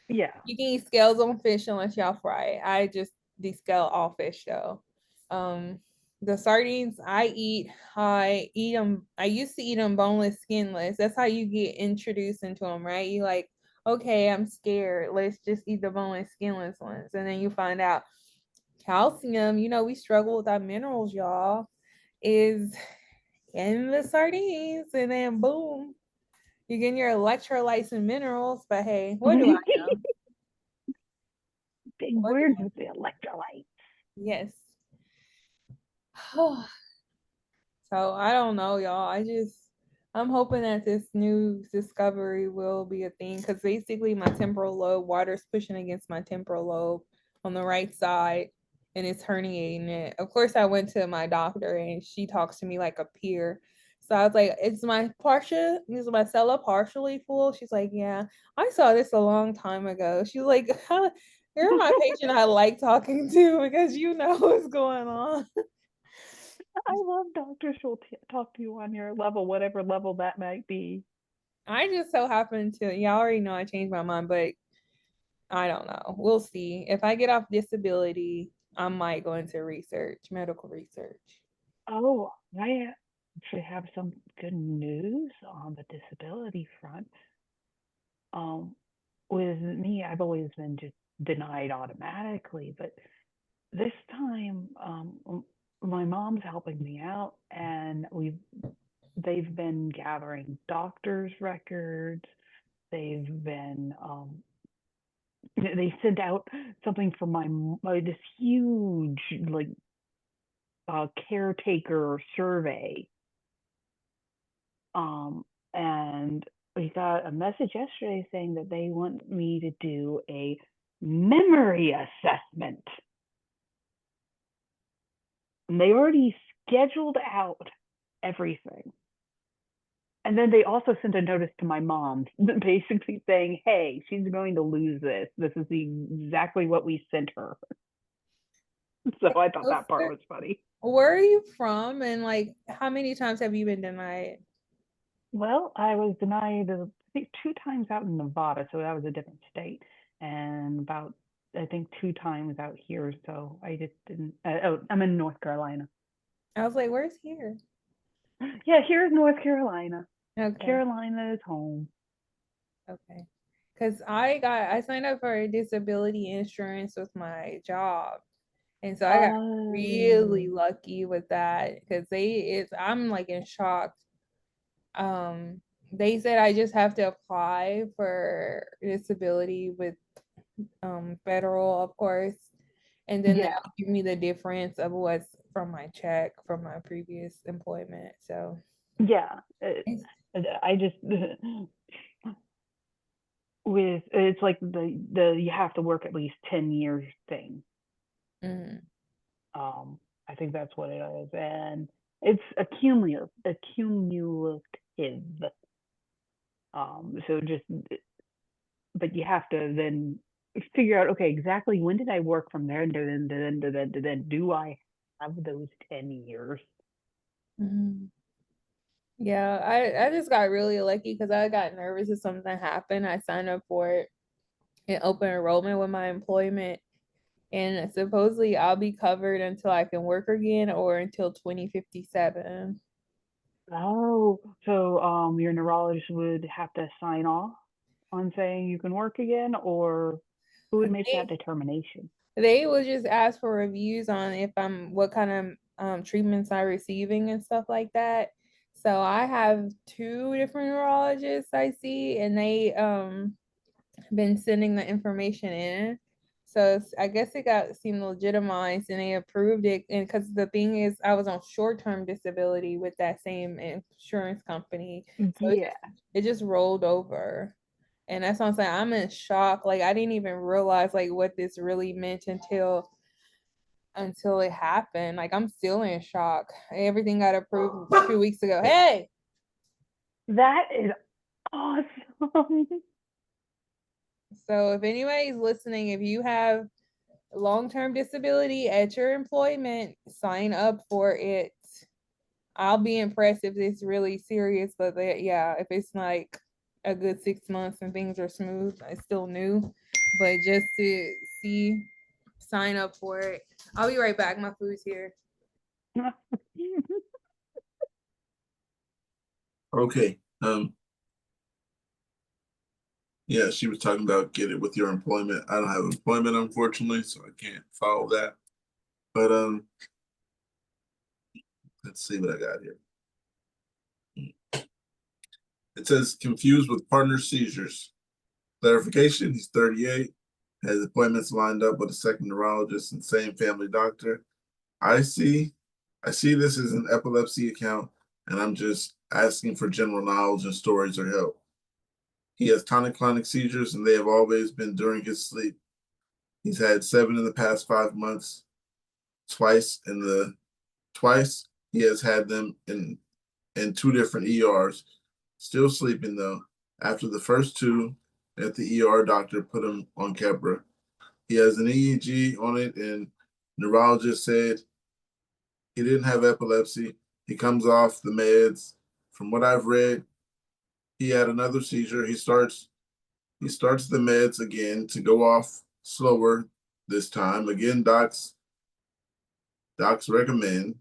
Yeah. You can eat scales on fish unless y'all fry it. I just descale all fish though. The sardines I eat them. I used to eat them boneless, skinless. That's how you get introduced into them, right? You like, okay, I'm scared. Let's just eat the boneless, skinless ones, and then you find out calcium. We struggle with our minerals, y'all. Is in the sardines, and then boom, you're getting your electrolytes and minerals. But hey, what do I know? Big words with the electrolytes. Yes. So I don't know, y'all. I'm hoping that this new discovery will be a thing because basically my temporal lobe, water's pushing against my temporal lobe on the right side and it's herniating it. Of course, I went to my doctor and she talks to me like a peer. So I was like, is my cella partially full? She's like, yeah, I saw this a long time ago. She's like, you're my patient I like talking to because you know what's going on. I love doctors who'll talk to you on your level, whatever level that might be. I just so happen to, y'all already know I changed my mind, but I don't know. We'll see. If I get off disability, I might go into research, medical research. Oh, I actually have some good news on the disability front. With me, I've always been just denied automatically, but this time, my mom's helping me out, and they've been gathering doctors' records. They've been they sent out something from this huge like caretaker survey. And we got a message yesterday saying that they want me to do a memory assessment. And they already scheduled out everything. And then they also sent a notice to my mom, basically saying, hey, she's going to lose this. This is exactly what we sent her. So I thought that part was funny. Where are you from? And like, how many times have you been denied? Well, I was denied, I think, 2 times out in Nevada. So that was a different state. And about, I think, 2 times out here. So I just didn't. I'm in North Carolina. I was like, where's here? Yeah, here's North Carolina. Okay. Carolina is home. Okay. Because I signed up for a disability insurance with my job. And so I got really lucky with that because I'm like in shock. They said I just have to apply for disability with federal, of course, and then they'll give me the difference of what's from my check from my previous employment. So yeah, I just with it's like the you have to work at least 10 years thing. Mm-hmm. I think that's what it is, and it's accumulative. So just, but you have to then figure out, okay, exactly when did I work from there, and then do I have those 10 years? Mm-hmm. Yeah, I just got really lucky because I got nervous if something happened. I signed up for it in open enrollment with my employment, and supposedly I'll be covered until I can work again or until 2057. Oh, so your neurologist would have to sign off on saying you can work again, or who would make that determination? They will just ask for reviews on what kind of treatments I'm receiving and stuff like that. So I have 2 different neurologists I see, and they been sending the information in. So I guess it seemed legitimized and they approved it. And because the thing is, I was on short-term disability with that same insurance company. So it just rolled over. And that's what I'm saying. I'm in shock. Like I didn't even realize like what this really meant until it happened. Like I'm still in shock. Everything got approved 2 weeks ago. Hey, that is awesome. So if anybody's listening, if you have long-term disability at your employment, sign up for it. I'll be impressed if it's really serious, but if it's like a good 6 months and things are smooth, it's still new. But just to see, sign up for it. I'll be right back. My food's here. Okay. Yeah, she was talking about get it with your employment. I don't have employment, unfortunately, so I can't follow that. But let's see what I got here. It says confused with partner seizures. Clarification, he's 38, has appointments lined up with a second neurologist and same family doctor. I see this as an epilepsy account, and I'm just asking for general knowledge and stories or help. He has tonic-clonic seizures, and they have always been during his sleep. He's had 7 in the past 5 months. Twice he has had them in 2 different ERs. Still sleeping though. After the first 2 at the ER, doctor put him on Keppra. He has an EEG on it, and neurologist said he didn't have epilepsy. He comes off the meds. From what I've read, he had another seizure. He starts the meds again to go off slower this time. Again, docs recommend.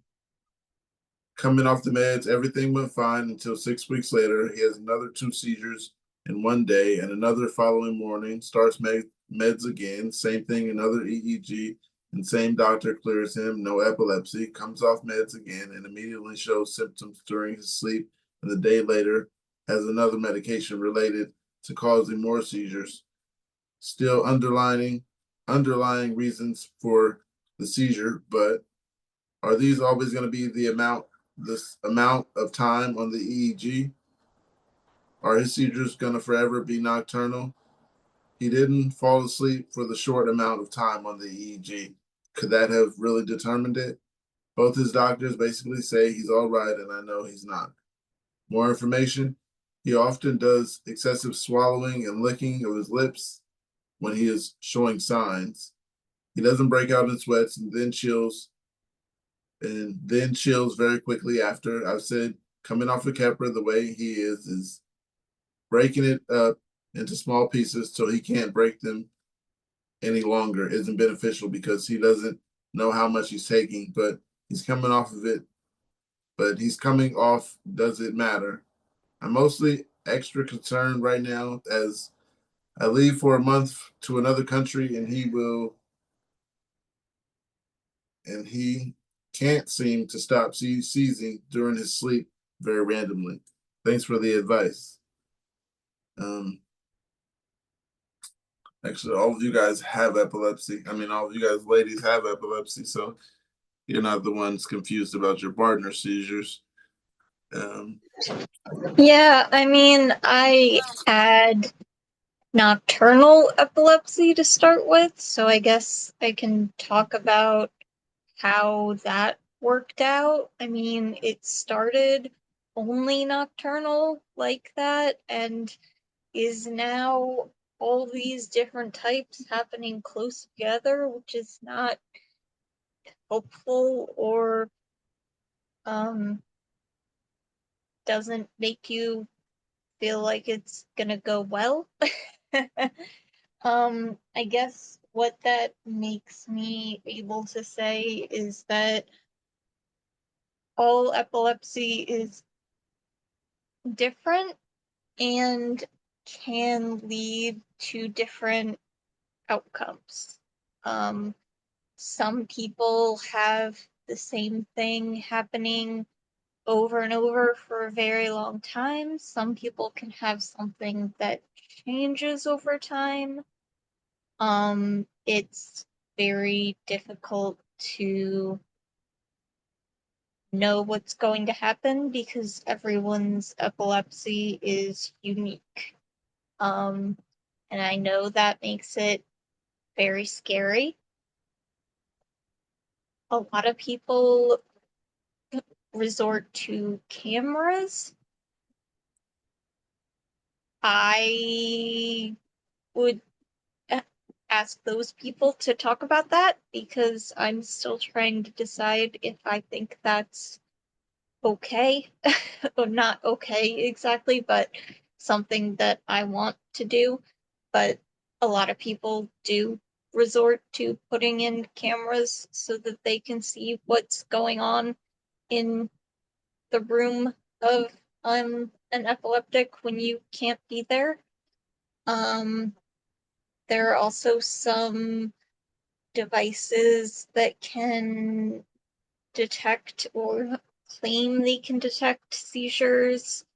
Coming off the meds, everything went fine until 6 weeks later. He has another 2 seizures in one day and another following morning. Starts meds again. Same thing, another EEG, and same doctor clears him. No epilepsy. Comes off meds again and immediately shows symptoms during his sleep. And the day later has another medication related to causing more seizures. Still underlying reasons for the seizure, but are these always going to be this amount of time on the EEG? Are his seizures going to forever be nocturnal? He didn't fall asleep for the short amount of time on the EEG. Could that have really determined it? Both his doctors basically say he's all right, and I know he's not. More information: he often does excessive swallowing and licking of his lips when he is showing signs. He doesn't break out in sweats and then chills very quickly after. I've said coming off of Keppra the way he is breaking it up into small pieces so he can't break them any longer isn't beneficial because he doesn't know how much he's taking, but he's coming off of it. But he's coming off, does it matter? I'm mostly extra concerned right now as I leave for a month to another country and he can't seem to stop seizing during his sleep very randomly. Thanks for the advice. Actually, all of you guys have epilepsy. I mean, all of you guys ladies have epilepsy, so you're not the ones confused about your partner's seizures. Yeah, I mean, I had nocturnal epilepsy to start with, so I guess I can talk about how that worked out. I mean, it started only nocturnal like that and is now all these different types happening close together, which is not helpful or doesn't make you feel like it's gonna go well. I guess what that makes me able to say is that all epilepsy is different and can lead to different outcomes. Some people have the same thing happening over and over for a very long time. Some people can have something that changes over time. It's very difficult to know what's going to happen because everyone's epilepsy is unique. And I know that makes it very scary. A lot of people resort to cameras. I would ask those people to talk about that because I'm still trying to decide if I think that's okay or not okay exactly, but something that I want to do. But a lot of people do resort to putting in cameras so that they can see what's going on in the room of an epileptic when you can't be there. There are also some devices that can detect or claim they can detect seizures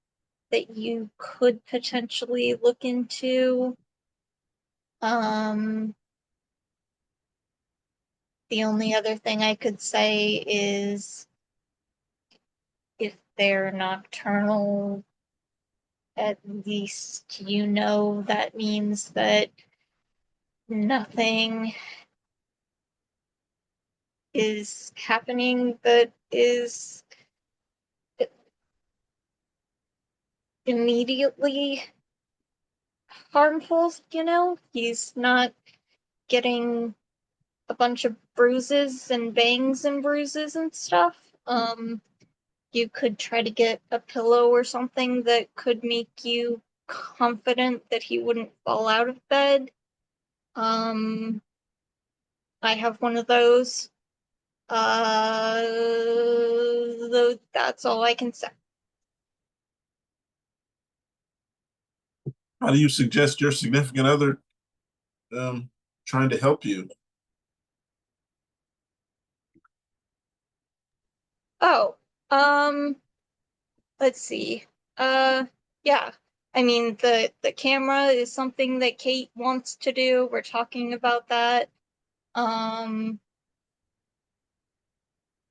that you could potentially look into. The only other thing I could say is if they're nocturnal, at least you know that means that nothing is happening that is immediately harmful, you know? He's not getting a bunch of bruises and bangs and bruises and stuff. You could try to get a pillow or something that could make you confident that he wouldn't fall out of bed. I have one of those. Though that's all I can say. How do you suggest your significant other trying to help you? Oh, let's see. Yeah. I mean, the camera is something that Kate wants to do. We're talking about that.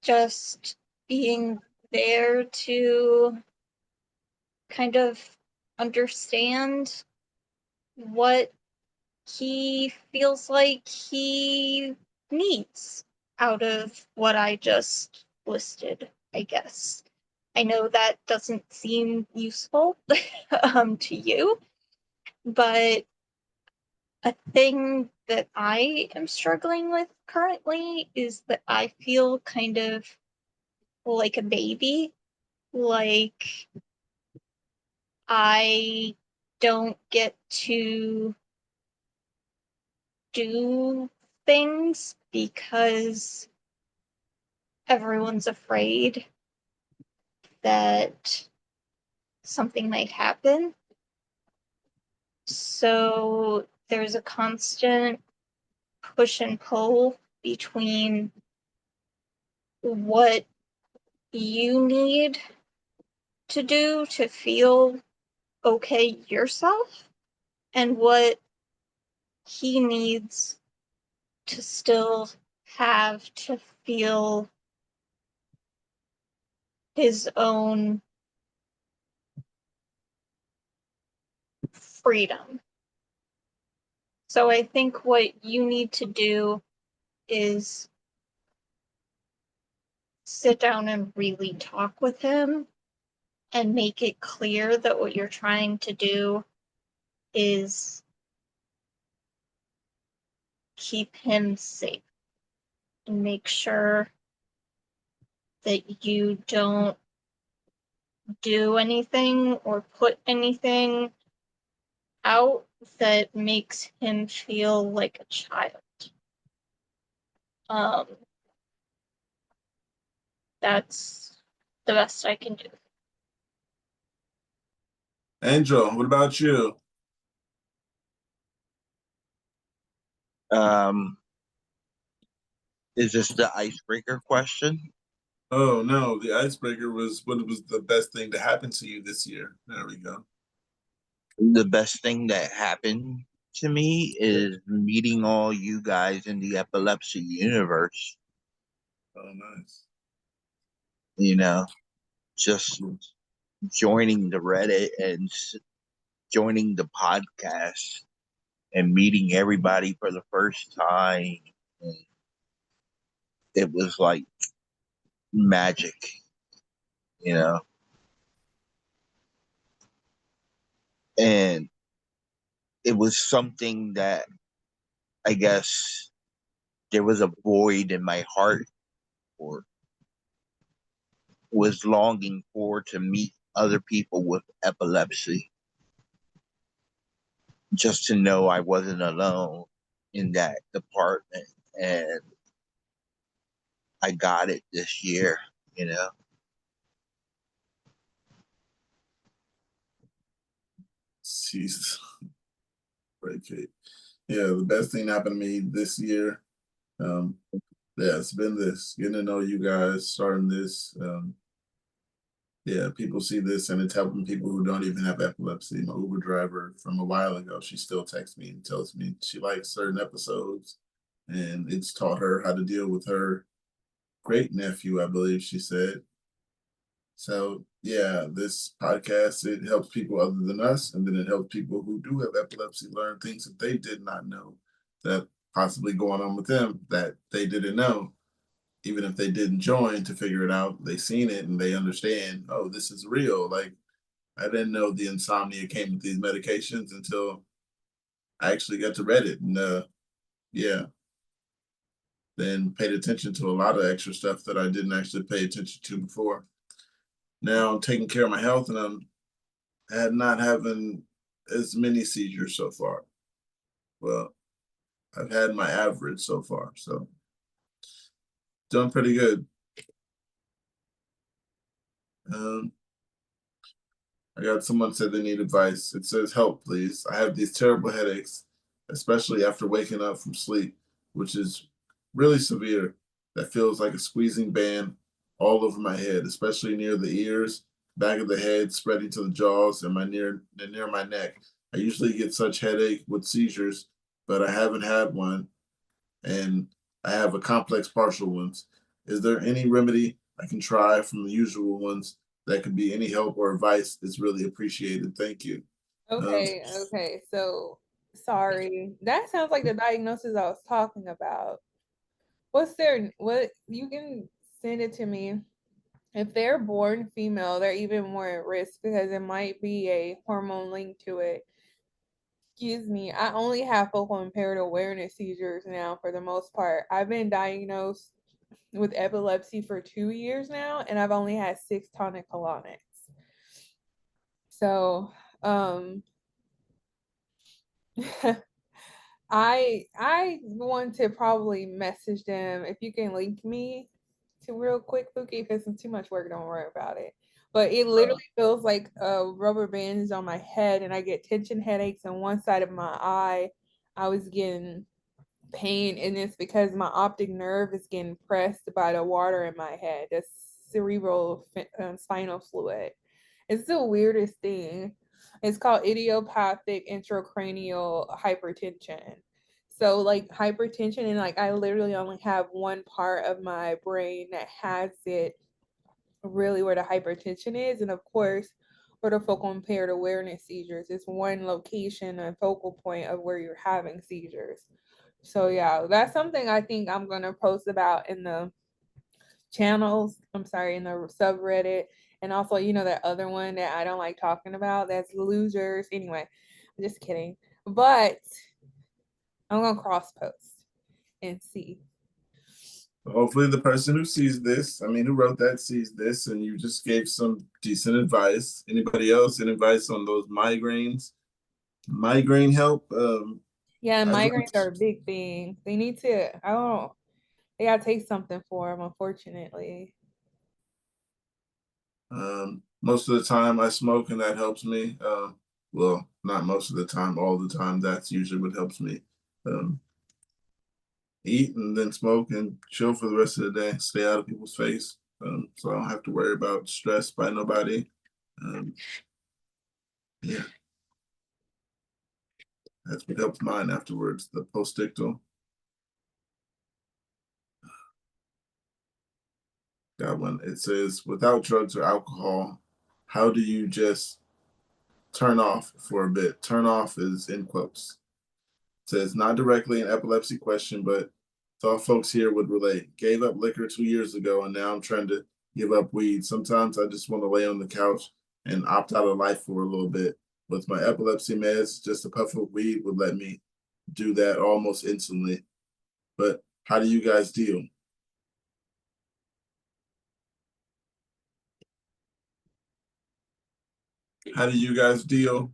Just being there to kind of understand what he feels like he needs out of what I just listed, I guess. I know that doesn't seem useful to you, but a thing that I am struggling with currently is that I feel kind of like a baby. Like I don't get to do things because everyone's afraid that something might happen. So there's a constant push and pull between what you need to do to feel okay yourself and what he needs to still have to feel his own freedom. So I think what you need to do is sit down and really talk with him and make it clear that what you're trying to do is keep him safe and make sure that you don't do anything or put anything out that makes him feel like a child. That's the best I can do. Angel, what about you? Is this the icebreaker question? Oh no, the icebreaker was what was the best thing to happen to you this year. There we go. The best thing that happened to me is meeting all you guys in the epilepsy universe. Oh, nice. You know, just joining the Reddit and joining the podcast and meeting everybody for the first time. And it was like magic, you know. And it was something that I guess there was a void in my heart or was longing for to meet other people with epilepsy. Just to know I wasn't alone in that department. And I got it this year, you know. Jesus. Great, Kate. Yeah, the best thing that happened to me this year. Yeah, it's been this getting to know you guys, starting this. Yeah, people see this and it's helping people who don't even have epilepsy. My Uber driver from a while ago, she still texts me and tells me she likes certain episodes, and it's taught her how to deal with her great nephew, I believe she said. So yeah, this podcast, it helps people other than us, and then it helps people who do have epilepsy learn things that they did not know that possibly going on with them that they didn't know. Even if they didn't join to figure it out, they seen it and they understand, oh, this is real. Like I didn't know the insomnia came with these medications until I actually got to read it. And yeah, then paid attention to a lot of extra stuff that I didn't actually pay attention to before. Now I'm taking care of my health and I'm not having as many seizures so far. Well, I've had my average so far, so doing pretty good. Um, I got someone said they need advice. It says, help, please. I have these terrible headaches, especially after waking up from sleep, which is really severe. That feels like a squeezing band all over my head, especially near the ears, back of the head, spreading to the jaws, and near my neck. I usually get such headache with seizures, but I haven't had one, and I have a complex partial ones. Is there any remedy I can try from the usual ones that could be any help or advice? Is really appreciated. Thank you. Okay. So sorry. That sounds like the diagnosis I was talking about. What you can send it to me. If they're born female, they're even more at risk because it might be a hormone link to it. Excuse me. I only have focal impaired awareness seizures now for the most part. I've been diagnosed with epilepsy for 2 years now, and I've only had 6 tonic-clonics. So, I want to probably message them if you can link me to real quick, Pookie. If it's too much work, don't worry about it. But it literally feels like a rubber band is on my head, and I get tension headaches on one side of my eye. I was getting pain, and it's because my optic nerve is getting pressed by the water in my head, the cerebral spinal fluid. It's the weirdest thing. It's called idiopathic intracranial hypertension. So like hypertension, and like I literally only have one part of my brain that has it really where the hypertension is. And of course, for the focal impaired awareness seizures, it's one location, a focal point of where you're having seizures. So yeah, that's something I think I'm gonna post about in the channels. I'm sorry, in the subreddit. And also, that other one that I don't like talking about, that's losers. Anyway, I'm just kidding. But I'm gonna cross post and see. Hopefully the person who sees this, who wrote that sees this, and you just gave some decent advice. Anybody else, any advice on those migraines? Migraine help? Yeah, migraines are a big thing. They need to, they gotta take something for them, unfortunately. Most of the time I smoke and that helps me. Well, not most of the time, all the time. That's usually what helps me. Eat and then smoke and chill for the rest of the day. Stay out of people's face, so I don't have to worry about stress by nobody. Yeah, that's what helps mine afterwards. The postictal. Got one. It says, without drugs or alcohol, how do you just turn off for a bit? Turn off is in quotes. It says, not directly an epilepsy question, but thought folks here would relate. Gave up liquor 2 years ago, and now I'm trying to give up weed. Sometimes I just want to lay on the couch and opt out of life for a little bit. With my epilepsy meds, just a puff of weed would let me do that almost instantly. But how do you guys deal? How do you guys deal?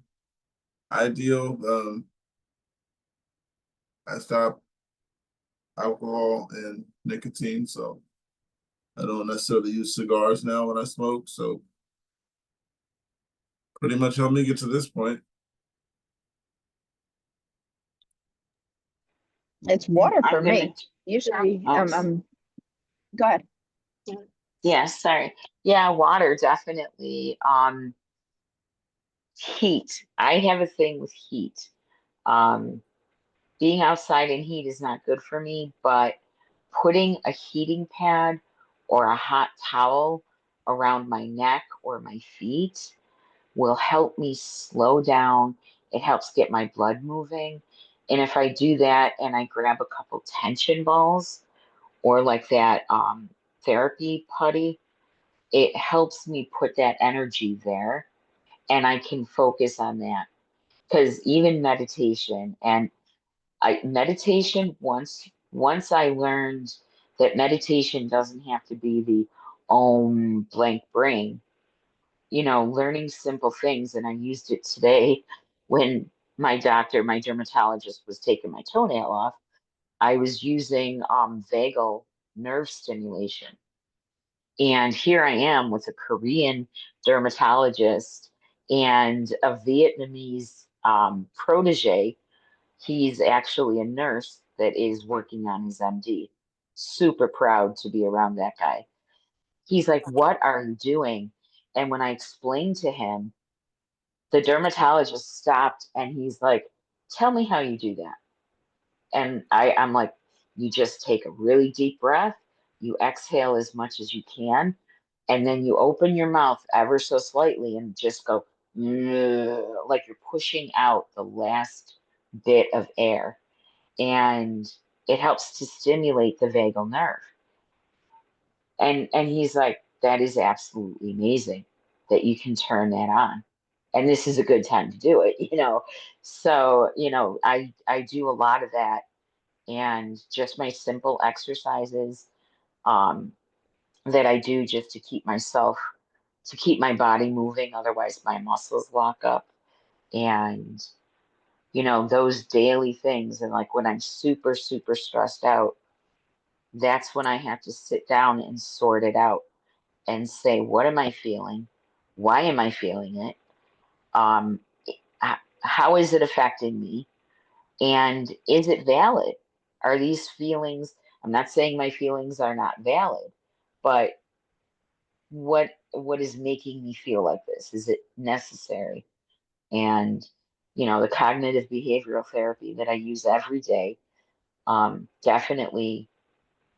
I deal, I stopped alcohol and nicotine, so I don't necessarily use cigars now when I smoke. So pretty much helped me get to this point. It's water for I'm gonna. me. Usually, Oh, go ahead. yeah, sorry. Yeah, water definitely. Heat. I have a thing with heat. Um, Being outside in heat is not good for me, but putting a heating pad or a hot towel around my neck or my feet will help me slow down. It helps get my blood moving. And if I do that and I grab a couple tension balls or like that therapy putty, it helps me put that energy there and I can focus on that. Because even meditation and meditation once I learned that meditation doesn't have to be the blank brain, learning simple things. And I used it today when my dermatologist was taking my toenail off. I was using vagal nerve stimulation. And here I am with a Korean dermatologist and a Vietnamese protege. He's actually a nurse that is working on his MD. Super proud to be around that guy. He's like, "What are you doing?" And when I explained to him, the dermatologist stopped and he's like, "Tell me how you do that." And I'm like, "You just take a really deep breath, you exhale as much as you can, and then you open your mouth ever so slightly and just go, like you're pushing out the last bit of air." And it helps to stimulate the vagal nerve. And he's like, "That is absolutely amazing that you can turn that on. And this is a good time to do it." So, I do a lot of that and just my simple exercises um, that I do just to keep my body moving. Otherwise, my muscles lock up. And, those daily things. And like when I'm super, super stressed out, that's when I have to sit down and sort it out and say, what am I feeling? Why am I feeling it? Um, how is it affecting me? And is it valid? Are these feelings, I'm not saying my feelings are not valid, but what is making me feel like this? Is it necessary? And, the cognitive behavioral therapy that I use every day, definitely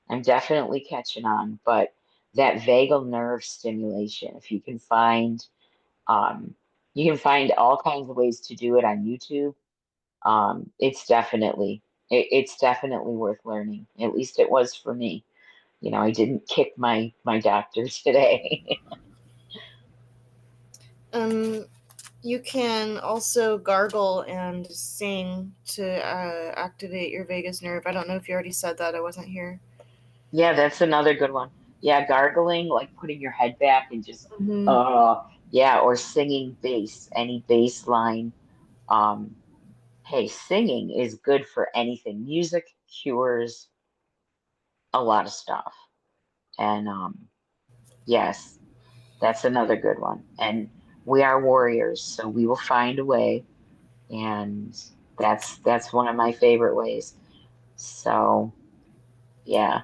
I'm definitely catching on, but that vagal nerve stimulation, if um, you can find all kinds of ways to do it on YouTube. It's definitely worth learning. At least it was for me. I didn't kick my doctor today. You can also gargle and sing to activate your vagus nerve. I don't know if you already said that. I wasn't here. Yeah, that's another good one. Yeah, gargling, like putting your head back and just Mhm. yeah, or singing bass, any bass line. Um, hey, singing is good for anything. Music cures a lot of stuff. And yes, that's another good one. And we are warriors, so we will find a way. And that's one of my favorite ways. So yeah.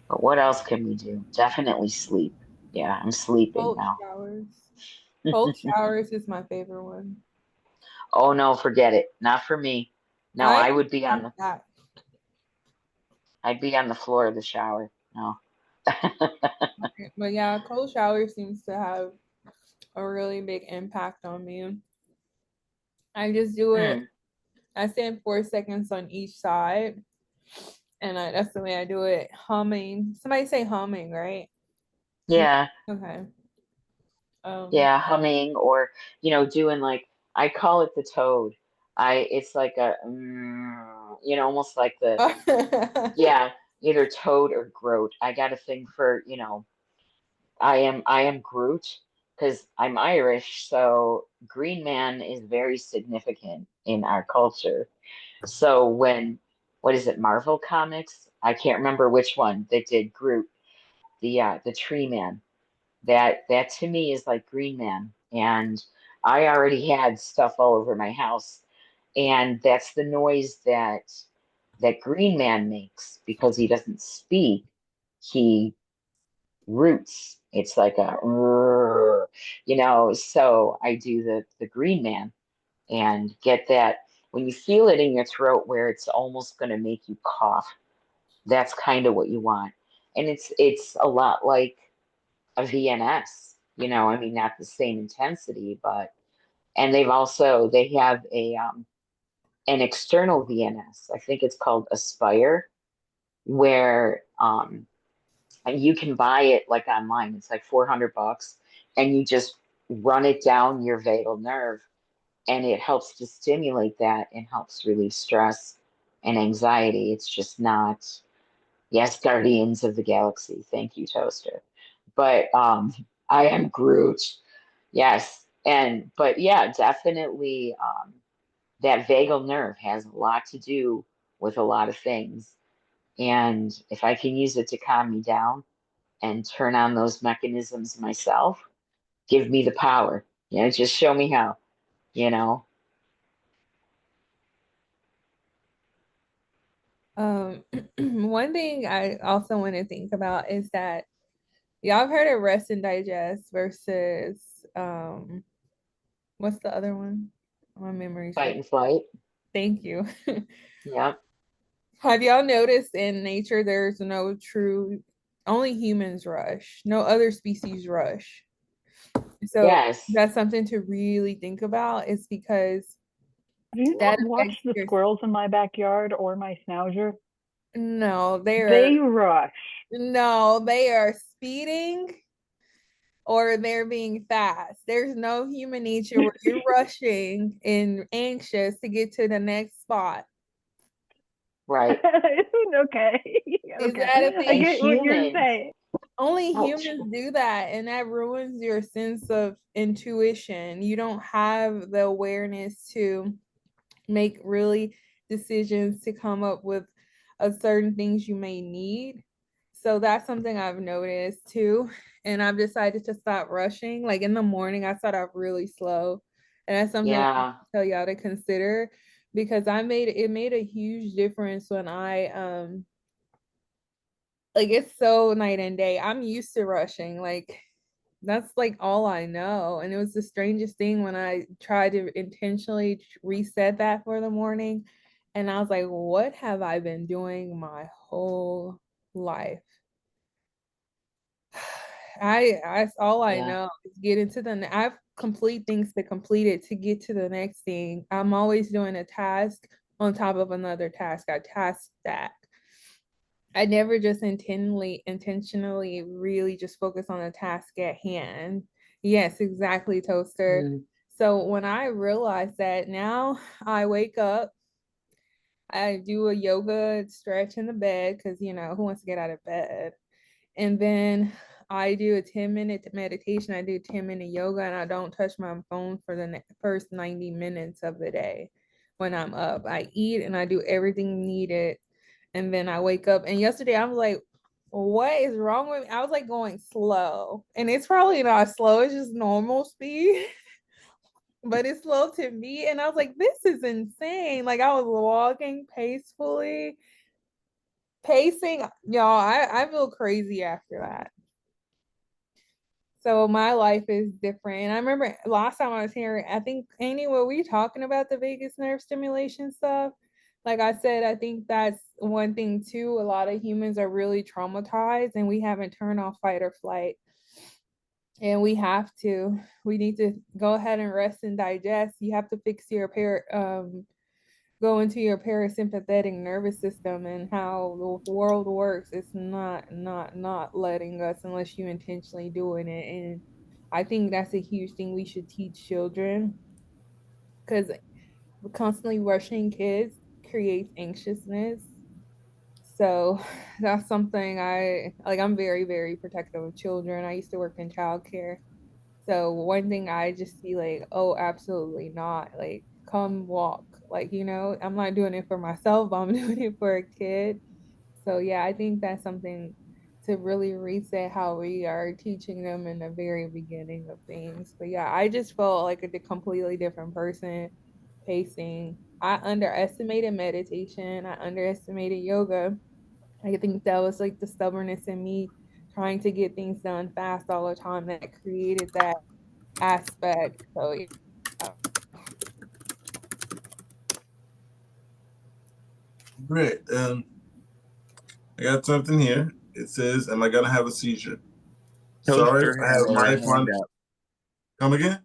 But what else can we do? Definitely sleep. Yeah, I'm sleeping Cold now. showers. Cold showers is my favorite one. Oh no, forget it. Not for me. No, I I would be on like that. I'd be on the floor of the shower. No. But yeah, cold shower seems to have a really big impact on me. I just do it. Hmm. I stand 4 seconds on each side, and that's the way I do it. Humming. Somebody say humming, right? Yeah. Okay. Yeah, humming or doing like I call it the toad. It's like almost like the yeah, either toad or groat. I got a thing for, I am Groot because I'm Irish, so Green Man is very significant in our culture. So when what is it, Marvel Comics? I can't remember which one that did Groot, the Tree Man. That to me is like Green Man. And I already had stuff all over my house. And that's the noise that Green Man makes because he doesn't speak. He roots. It's like a "Rrrr," so I do the Green Man and get that when you feel it in your throat where it's almost going to make you cough. That's kind of what you want. And it's a lot like a VNS, you know, I mean, not the same intensity, but, and they have an external VNS. I think it's called Aspire, where and you can buy it like online. It's like $400, and you just run it down your vagal nerve, and it helps to stimulate that and helps release stress and anxiety. It's just not, yes, Guardians of the Galaxy. Thank you, Toaster. But I am Groot. Yes. And but yeah, definitely that vagal nerve has a lot to do with a lot of things. And if I can use it to calm me down and turn on those mechanisms myself, give me the power. You know, just show me how, you know. One thing I also want to think about is that y'all have heard of rest and digest versus what's the other one? My memory's Fight and flight. Thank you. Yeah. Have y'all noticed in nature there's no true, only humans rush, no other species rush. So Yes. that's something to really think about, is because Have you that not watched affects the your, squirrels in my backyard or my schnauzer? no, They rush. no, they are speeding or they're being fast. There's no human nature where you're rushing and anxious to get to the next spot. Right. Okay. Is Okay. that a I thing? get what you're Humans. saying. Only Well, humans do that, and that ruins your sense of intuition. You don't have the awareness to make really decisions to come up with certain things you may need. So that's something I've noticed too. And I've decided to stop rushing. Like in the morning, I start off really slow. And that's something I yeah. tell y'all to consider, because it made a huge difference when I like, it's so night and day. I'm used to rushing. Like that's like all I know. And it was the strangest thing when I tried to intentionally reset that for the morning. And I was like, what have I been doing my whole life? I all I Yeah. know is get into I have complete things to complete it to get to the next thing. I'm always doing a task on top of another task. I task stack. I never just intentionally really just focus on the task at hand. Yes, exactly, Toaster. Mm. So when I realized that, now I wake up, I do a yoga stretch in the bed, because who wants to get out of bed? And then I do a 10-minute meditation. I do 10-minute yoga, and I don't touch my phone for the first 90 minutes of the day when I'm up. I eat and I do everything needed. And then I wake up. And yesterday I was like, what is wrong with me? I was like going slow. And it's probably not slow, it's just normal speed. But it's slow to me. And I was like, this is insane. Like I was walking pacing, y'all. I feel crazy after that. So my life is different. And I remember last time I was here, I think, Annie, were we talking about the vagus nerve stimulation stuff? Like I said, I think that's one thing too. A lot of humans are really traumatized and we haven't turned off fight or flight. And we need to go ahead and rest and digest. You have to fix your go into your parasympathetic nervous system and how the world works. It's not letting us unless you intentionally doing it. And I think that's a huge thing we should teach children, because constantly rushing kids creates anxiousness. So that's something I'm very, very protective of children. I used to work in childcare. So one thing I just be like, oh, absolutely not. Like, come walk. Like, I'm not doing it for myself, I'm doing it for a kid. So yeah, I think that's something to really reset how we are teaching them in the very beginning of things. But yeah, I just felt like a completely different person pacing. I underestimated meditation. I underestimated yoga. I think that was like the stubbornness in me trying to get things done fast all the time that created that aspect. So yeah. Great. I got something here. It says, "Am I gonna have a seizure?" Sorry, Toaster I had have her my hand chronic. up. Come again?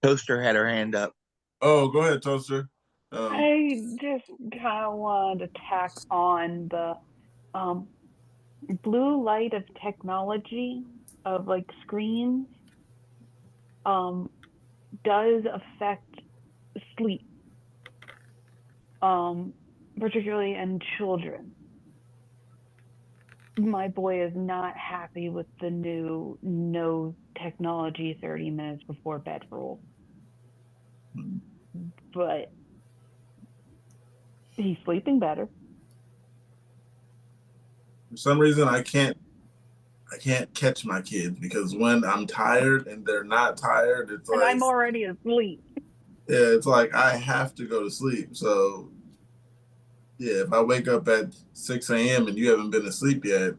Toaster had her hand up. Oh, go ahead, Toaster. I just kind of wanted to tack on the um, blue light of technology, of like screens, um, does affect sleep, um, particularly in children. My boy is not happy with the new no technology 30 minutes before bed rule, but he's sleeping better. For some reason, I can't catch my kids because when I'm tired and they're not tired, it's And like, I'm already asleep. yeah, it's like I have to go to sleep. So yeah, if I wake up at 6 a.m. and you haven't been asleep yet,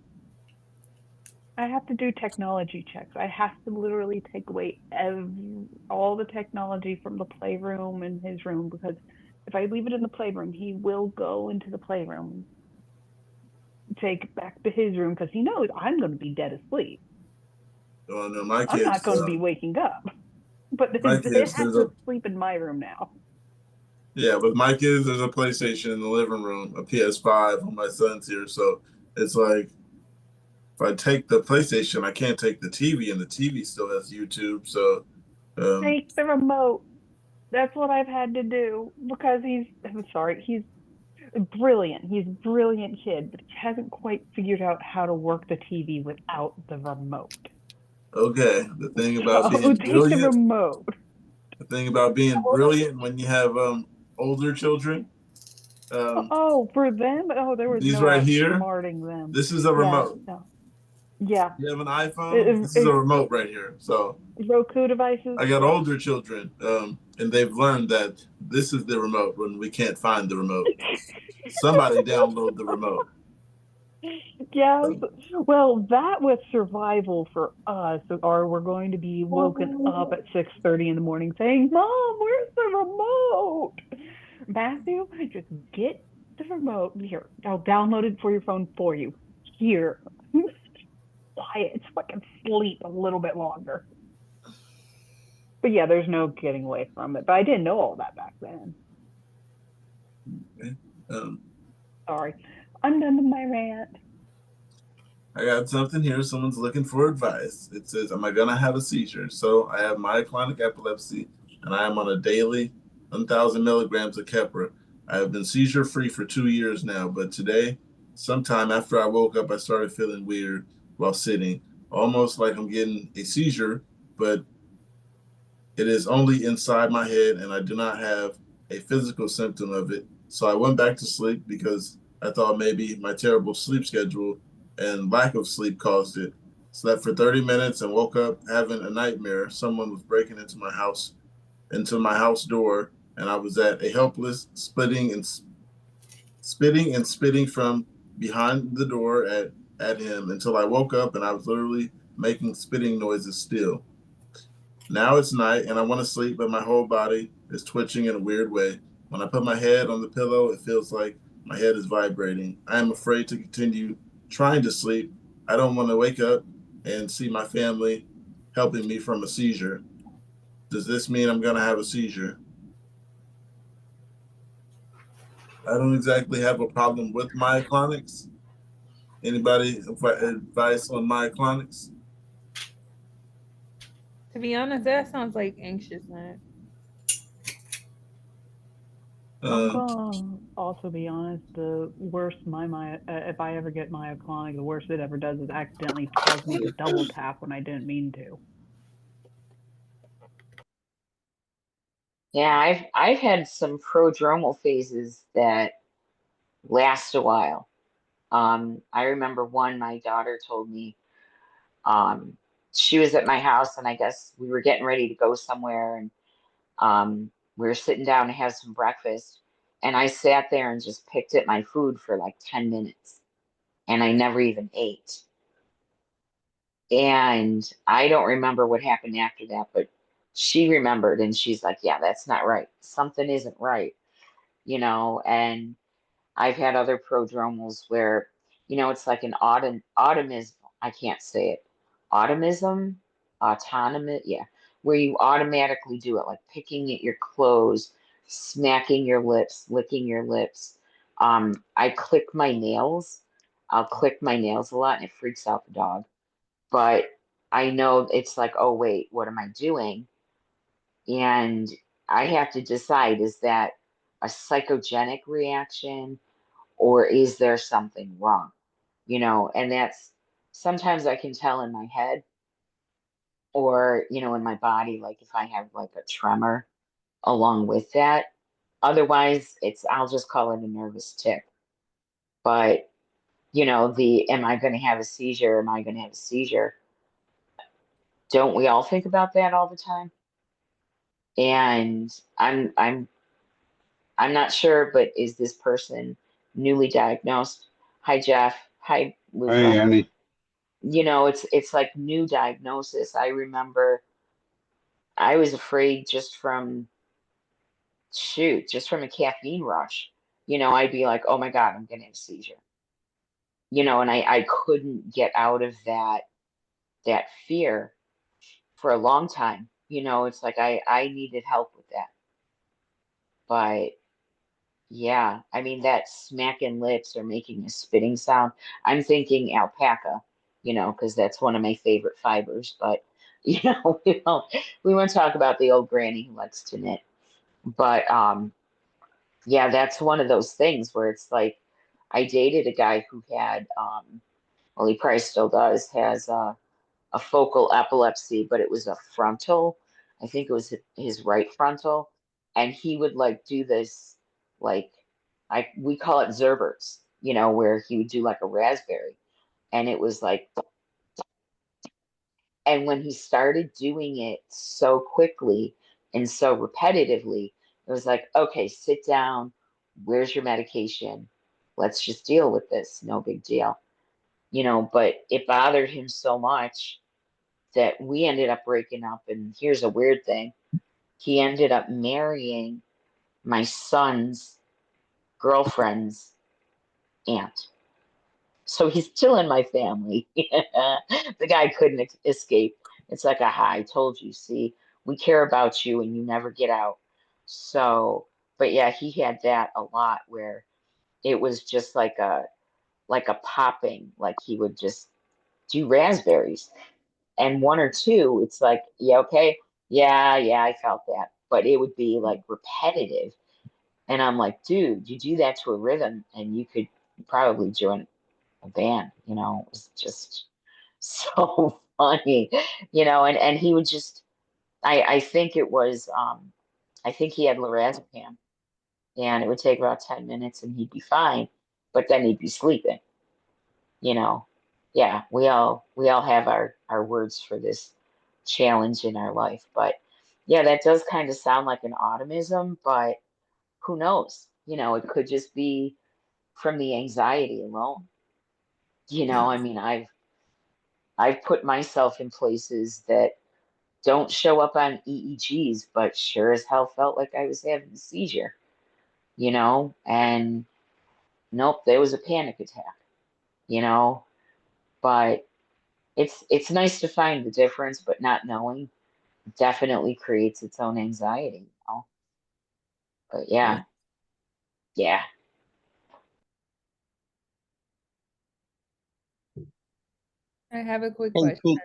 I have to do technology checks. I have to literally take away all the technology from the playroom and his room, because if I leave it in the playroom, he will go into the playroom, take it back to his room, because he knows I'm going to be dead asleep. well, no, my I'm not kids, going to be waking up, but my it kids, has to sleep in my room now. yeah, with my kids, there's a PlayStation in the living room, a PS5 when my son's here. So it's like if I take the PlayStation, I can't take the TV, and the TV still has YouTube. So Take the remote. That's what I've had to do, because I'm sorry, he's brilliant. He's a brilliant kid, but he hasn't quite figured out how to work the TV without the remote. okay, the thing about So being take the brilliant, remote. when you have older children, Oh, for them? Oh, there was these no right here, outsmarting them. this is a Yeah, remote. no. Yeah. You have an iPhone, this is a remote right here. So Roku devices? I got Yeah. older children, and they've learned that this is the remote when we can't find the remote. Somebody download the remote. Yes. Well, that was survival for us, or we're going to be woken up at 6:30 in the morning saying, "Mom, where's the remote?" Matthew, just get the remote here. I'll download it for your phone for you. Here. Quiet so I can sleep a little bit longer. But yeah, there's no getting away from it. But I didn't know all that back then. Okay. Sorry. I'm done with my rant. I got something here. Someone's looking for advice. It says, am I going to have a seizure? So I have myoclonic epilepsy, and I am on a daily 1,000 milligrams of Keppra. I have been seizure free for 2 years now, but today, sometime after I woke up, I started feeling weird while sitting, almost like I'm getting a seizure, but it is only inside my head, and I do not have a physical symptom of it. So I went back to sleep because I thought maybe my terrible sleep schedule and lack of sleep caused it. Slept for 30 minutes and woke up having a nightmare. Someone was breaking into my house door, and I was at a helpless spitting from behind the door at him until I woke up, and I was literally making spitting noises still. Now it's night and I want to sleep, but my whole body is twitching in a weird way. When I put my head on the pillow, it feels like my head is vibrating. I am afraid to continue trying to sleep. I don't want to wake up and see my family helping me from a seizure. Does this mean I'm going to have a seizure? I don't exactly have a problem with myoclonics. Anybody advice on myoclonics? To be honest, that sounds like anxiousness. I'm gonna also be honest. The worst if I ever get myoclonic, the worst it ever does is accidentally cause me to double tap when I didn't mean to. Yeah, I've had some prodromal phases that last a while. I remember one my daughter told me. Um, she was at my house, and I guess we were getting ready to go somewhere, and we were sitting down to have some breakfast, and I sat there and just picked at my food for like 10 minutes, and I never even ate. And I don't remember what happened after that, but she remembered, and she's like, "Yeah, that's not right. Something isn't right, you know." And I've had other prodromals where, it's like an automism. I can't say it. autonomous, yeah, where you automatically do it, like picking at your clothes, smacking your lips, licking your lips. I click my nails. I'll click my nails a lot and it freaks out the dog. But I know it's like, oh, wait, what am I doing? And I have to decide, is that a psychogenic reaction or is there something wrong? And that's sometimes I can tell in my head or, in my body, like if I have like a tremor along with that. Otherwise, I'll just call it a nervous tick. But, am I going to have a seizure? Am I going to have a seizure? Don't we all think about that all the time? And I'm not sure, but is this person newly diagnosed? Hi, Jeff. Hi, Luca. Hey, Annie. It's like new diagnosis. I remember I was afraid just from a caffeine rush. I'd be like, oh my God, I'm gonna have a seizure. And I couldn't get out of that fear for a long time. It's like I needed help with that. But yeah, I mean that smacking lips or making a spitting sound, I'm thinking alpaca, because that's one of my favorite fibers. But we won't talk about the old granny who likes to knit. But yeah, that's one of those things where it's like I dated a guy who had well, he probably still does, has a focal epilepsy, but it was a frontal. I think it was his right frontal, and he would like do this, like we call it zerberts, where he would do like a raspberry, and it was like, and when he started doing it so quickly and so repetitively, it was like, okay, sit down. Where's your medication? Let's just deal with this. No big deal. But it bothered him so much that we ended up breaking up. And here's a weird thing. He ended up marrying my son's girlfriend's aunt. So he's still in my family. The guy couldn't escape. It's like, aha, I told you, see, we care about you and you never get out. So, but yeah, he had that a lot where it was just like a popping, like he would just do raspberries. And one or two, it's like, yeah, okay, yeah, I felt that. But it would be like repetitive. And I'm like, dude, you do that to a rhythm and you could probably join a band, it was just so funny, and he would just, I think it was, I think he had lorazepam and it would take about 10 minutes and he'd be fine, but then he'd be sleeping, you know. Yeah, we all have our words for this challenge in our life, but yeah, that does kind of sound like an autism, but who knows? It could just be from the anxiety alone. I mean, I've put myself in places that don't show up on EEGs, but sure as hell felt like I was having a seizure, and nope, there was a panic attack, you know, but it's nice to find the difference, but not knowing definitely creates its own anxiety. But yeah, yeah. I have a quick Hey, question. Pete.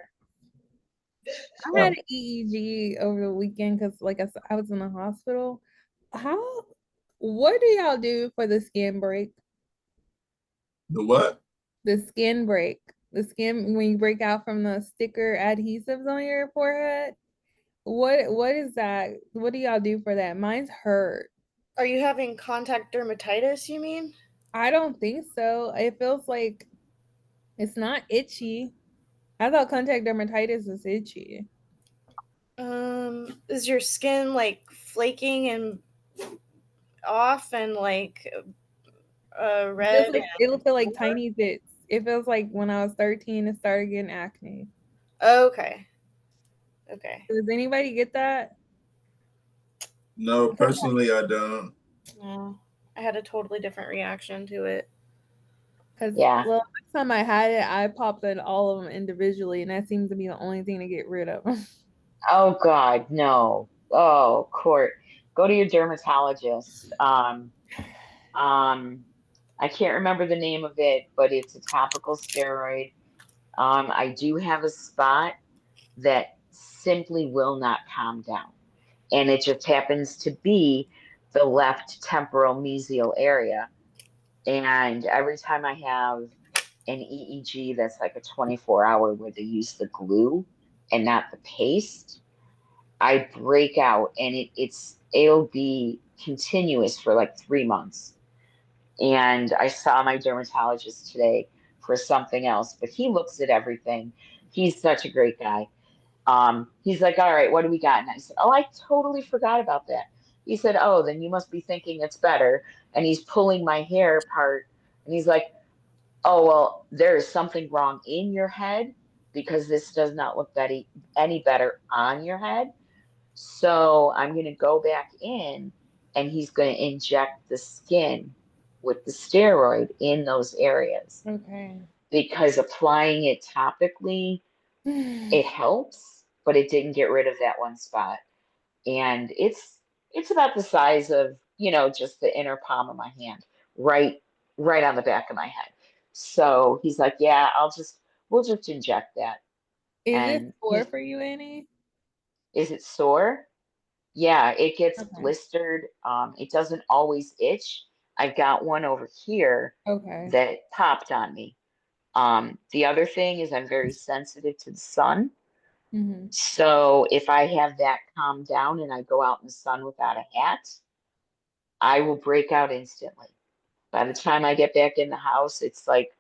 I had an EEG over the weekend because, like I said, I was in the hospital. What do y'all do for the skin break? The what? The skin break. The skin when you break out from the sticker adhesives on your forehead. What is that? What do y'all do for that? Mine's hurt. Are you having contact dermatitis, you mean? I don't think so. It feels like it's not itchy. I thought contact dermatitis is itchy. Is your skin like flaking and off and like red? It'll feel like tiny bits. It feels like when I was 13 it started getting acne. Okay. Does anybody get that? No, personally, I don't. No, I had a totally different reaction to it. Because Yeah. well, last time I had it, I popped in all of them individually, and that seems to be the only thing to get rid of. Oh God, no. Oh, Court, go to your dermatologist. Um, I can't remember the name of it, but it's a topical steroid. I do have a spot that simply will not calm down, and it just happens to be the left temporal mesial area. And every time I have an EEG that's like a 24-hour where they use the glue and not the paste, I break out, and it'll be continuous for like 3 months. And I saw my dermatologist today for something else, but he looks at everything. He's such a great guy. He's like, all right, what do we got? And I said, oh, I totally forgot about that. He said, oh, then you must be thinking it's better. And he's pulling my hair apart, and he's like, oh, well, there is something wrong in your head because this does not look any better on your head. So I'm going to go back in, and he's going to inject the skin with the steroid in those areas Okay. because applying it topically, it helps, but it didn't get rid of that one spot. And it's about the size of, just the inner palm of my hand, right on the back of my head. So he's like, yeah, we'll just inject that. Is it And sore for you, Annie? is it sore? Yeah, it gets Okay. blistered. It doesn't always itch. I've got one over here Okay. that popped on me. The other thing is I'm very sensitive to the sun. Mm-hmm. So if I have that calmed down and I go out in the sun without a hat, I will break out instantly. By the time I get back in the house, it's like,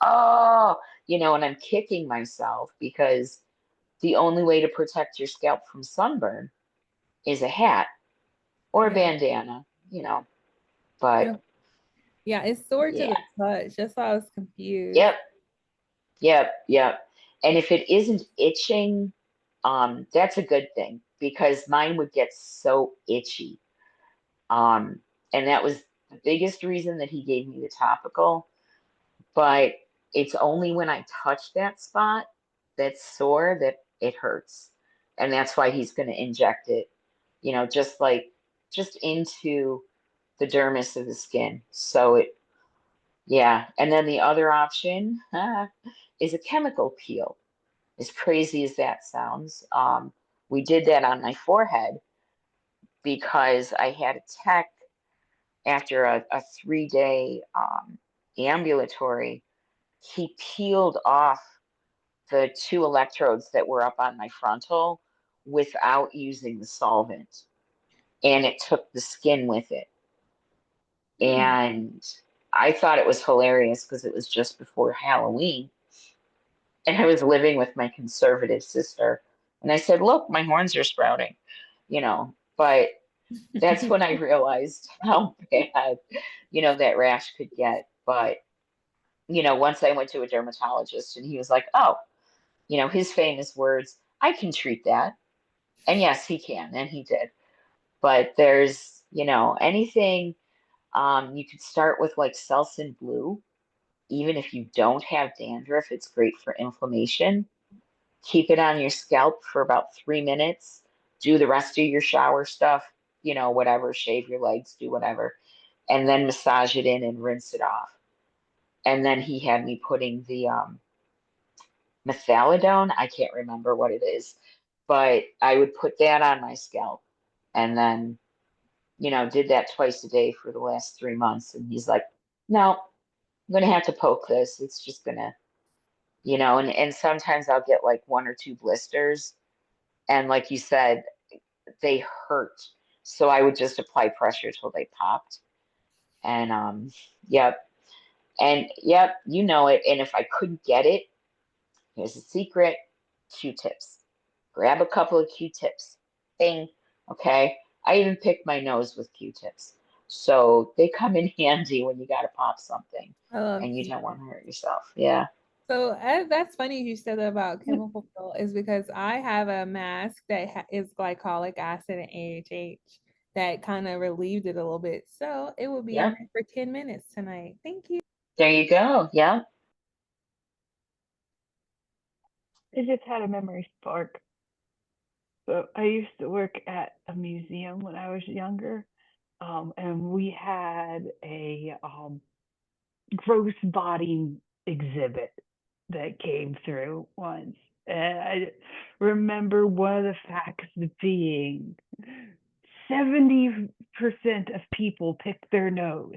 oh, and I'm kicking myself because the only way to protect your scalp from sunburn is a hat or a Yeah. bandana. But Yeah, it's sore to yeah, the touch. That's why I was confused. yep, yep. And if it isn't itching, that's a good thing because mine would get so itchy. Um, and that was the biggest reason that he gave me the topical. But it's only when I touch that spot that's sore that it hurts. And that's why he's going to inject it, just into the dermis of the skin. So yeah. And then the other option is a chemical peel. As crazy as that sounds, we did that on my forehead because I had a tech after a 3-day ambulatory. He peeled off the 2 electrodes that were up on my frontal without using the solvent, and it took the skin with it. And I thought it was hilarious because it was just before Halloween, and I was living with my conservative sister, and I said, look, my horns are sprouting, but that's when I realized how bad, that rash could get. But once I went to a dermatologist, and he was like, oh, his famous words, I can treat that. And yes, he can, and he did. But there's, anything, you could start with like Selsun Blue. Even if you don't have dandruff, it's great for inflammation. Keep it on your scalp for about 3 minutes. Do the rest of your shower stuff, whatever, shave your legs, do whatever, and then massage it in and rinse it off. And then he had me putting the methalidone. I can't remember what it is, but I would put that on my scalp and then, did that twice a day for the last 3 months. And he's like, no, I'm going to have to poke this. It's just going to, and sometimes I'll get like 1 or 2 blisters. And like you said, they hurt. So I would just apply pressure till they popped. And yep. And yep, you know it. And if I couldn't get it, here's a secret: Q-tips. Grab a couple of Q-tips. Bing. Okay. I even pick my nose with Q-tips. So they come in handy when you got to pop something I love and you Q. don't want to hurt yourself. Yeah. So that's funny you said that about chemical peel is because I have a mask that is glycolic acid and AHH that kind of relieved it a little bit. So it will be in Yep. there for 10 minutes tonight. Thank you. There you go. Yeah. I just had a memory spark. So I used to work at a museum when I was younger, and we had a gross body exhibit that came through once. And I remember one of the facts being 70% of people pick their nose.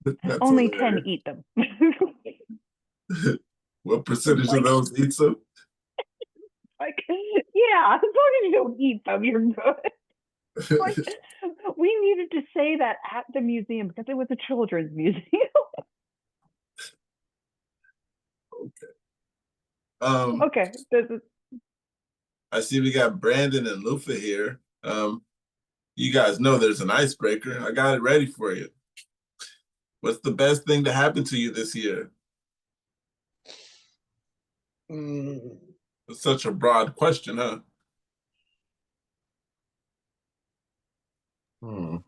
That's Only 10 hilarious. eat them. What percentage Like, of those eat some? like, yeah, as long as you don't eat them, you're good. Like, we needed to say that at the museum because it was a children's museum. Okay, this is I see we got Brandon and Lufa here. You guys know there's an icebreaker. I got it ready for you. What's the best thing to happen to you this year? It's such a broad question, huh? Oh,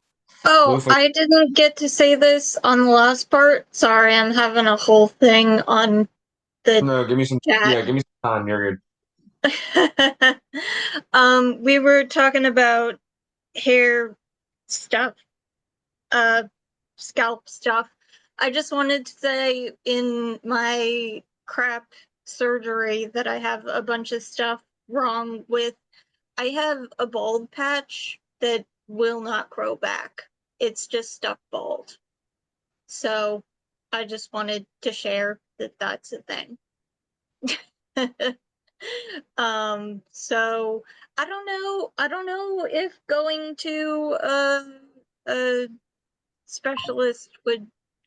Lufa, I didn't get to say this on the last part. Sorry, I'm having a whole thing on the no, give me some. chat. Yeah, give me some time. You're good. We were talking about hair stuff, scalp stuff. I just wanted to say in my crap surgery that I have a bunch of stuff wrong with. I have a bald patch that will not grow back. It's just stuck bald. So I just wanted to share that that's a thing. So I don't know if going to a specialist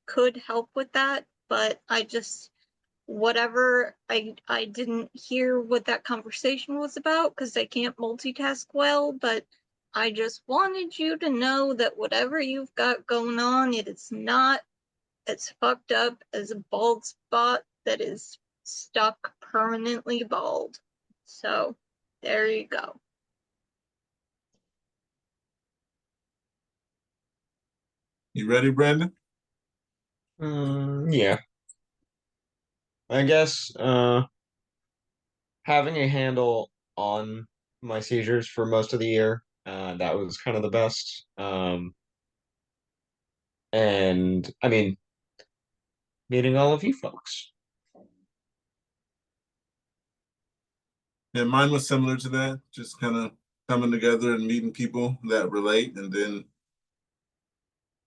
could help with that, but I just whatever I didn't hear what that conversation was about because I can't multitask well, but I just wanted you to know that whatever you've got going on, it is not as fucked up as a bald spot that is stuck permanently bald. So there you go. You ready, Brandon? Yeah. I guess having a handle on my seizures for most of the year, that was kind of the best. And I mean, meeting all of you folks. Yeah, mine was similar to that. Just kind of coming together and meeting people that relate, and then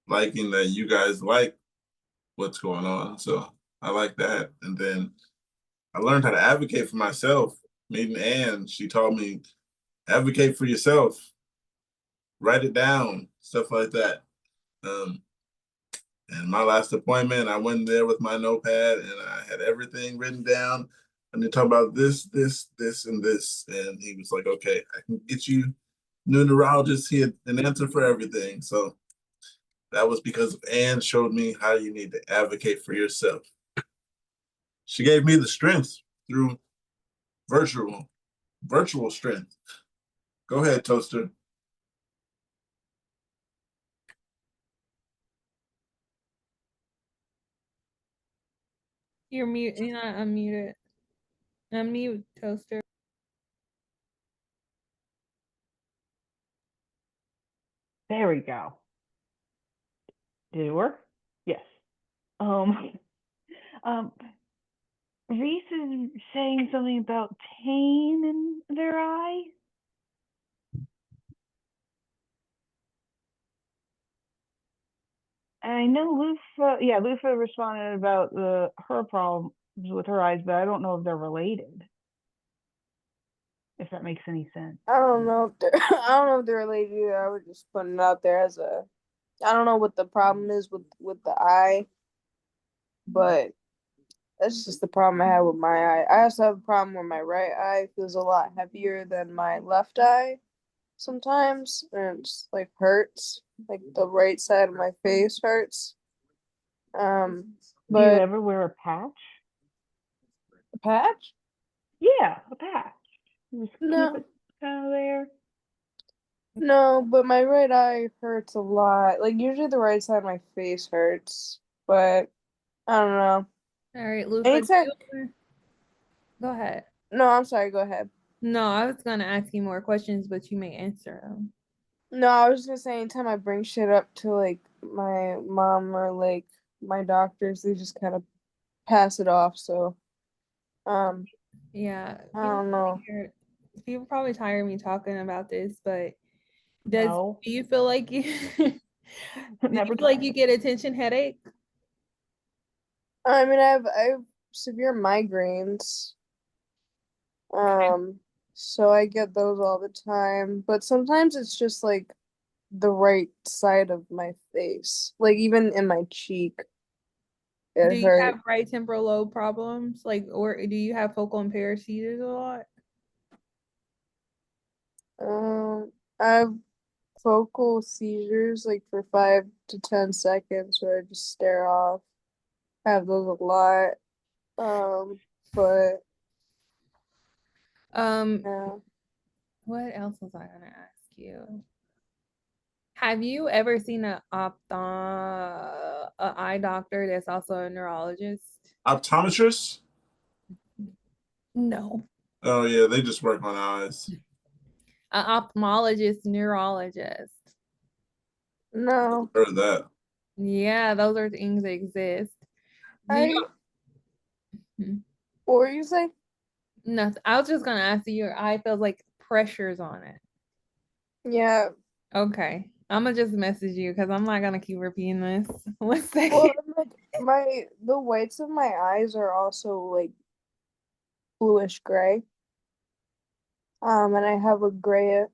liking that you guys like what's going on. So I like that. And then I learned how to advocate for myself. Meeting Ann, she taught me advocate for yourself, write it down, stuff like that. And my last appointment, I went there with my notepad and I had everything written down. And they talk about this, and this. And he was like, okay, I can get you new neurologist. He had an answer for everything. So that was because Anne showed me how you need to advocate for yourself. She gave me the strength through virtual strength. Go ahead, Toaster. You're mute. You're not unmuted. Unmute, Toaster. there we go. Did it work? Yes. Um, um, Reese is saying something about pain in their eye. And I know Lufa responded about her problems with her eyes, but I don't know if they're related. If that makes any sense. I don't know if they're I don't know if they're related either. I was just putting it out there as a I don't know what the problem is with the eye, but that's just the problem I have with my eye. I also have a problem where my right eye feels a lot heavier than my left eye sometimes, and it's like hurts. Like the right side of my face hurts. Do you But ever wear a patch? a patch? Yeah, a patch. You just No. keep it kind of there. No, but my right eye hurts a lot. Like usually the right side of my face hurts, but I don't know. All right, Luca. Anytime. Go ahead. No, I'm sorry. Go ahead. No, I was gonna ask you more questions, but you may answer them. No, I was just gonna say anytime I bring shit up to like my mom or like my doctors, they just kind of pass it off. So, Yeah, I don't know. People probably tire of me talking about this, but No. do you feel like you do you Never feel like tired. you get attention headache? I mean, I have severe migraines. So I get those all the time, but sometimes it's just like the right side of my face, like even in my cheek, Do it you hurt. have right temporal lobe problems? Like, or do you have focal impaired seizures a lot? I have focal seizures like for 5 to 10 seconds where I just stare off. I have those a lot. But yeah. What else was I gonna ask you? Have you ever seen a eye doctor that's also a neurologist? Optometrist? No. Oh yeah, they just work on eyes. An ophthalmologist, neurologist. No. Heard of that. Yeah, those are things that exist. What were you saying? Nothing. I was just gonna ask you, your eye feels like pressures on it. Yeah. Okay. I'm gonna just message you because I'm not gonna keep repeating this. 1 second. Well, like the whites of my eyes are also like bluish gray. And I have a gray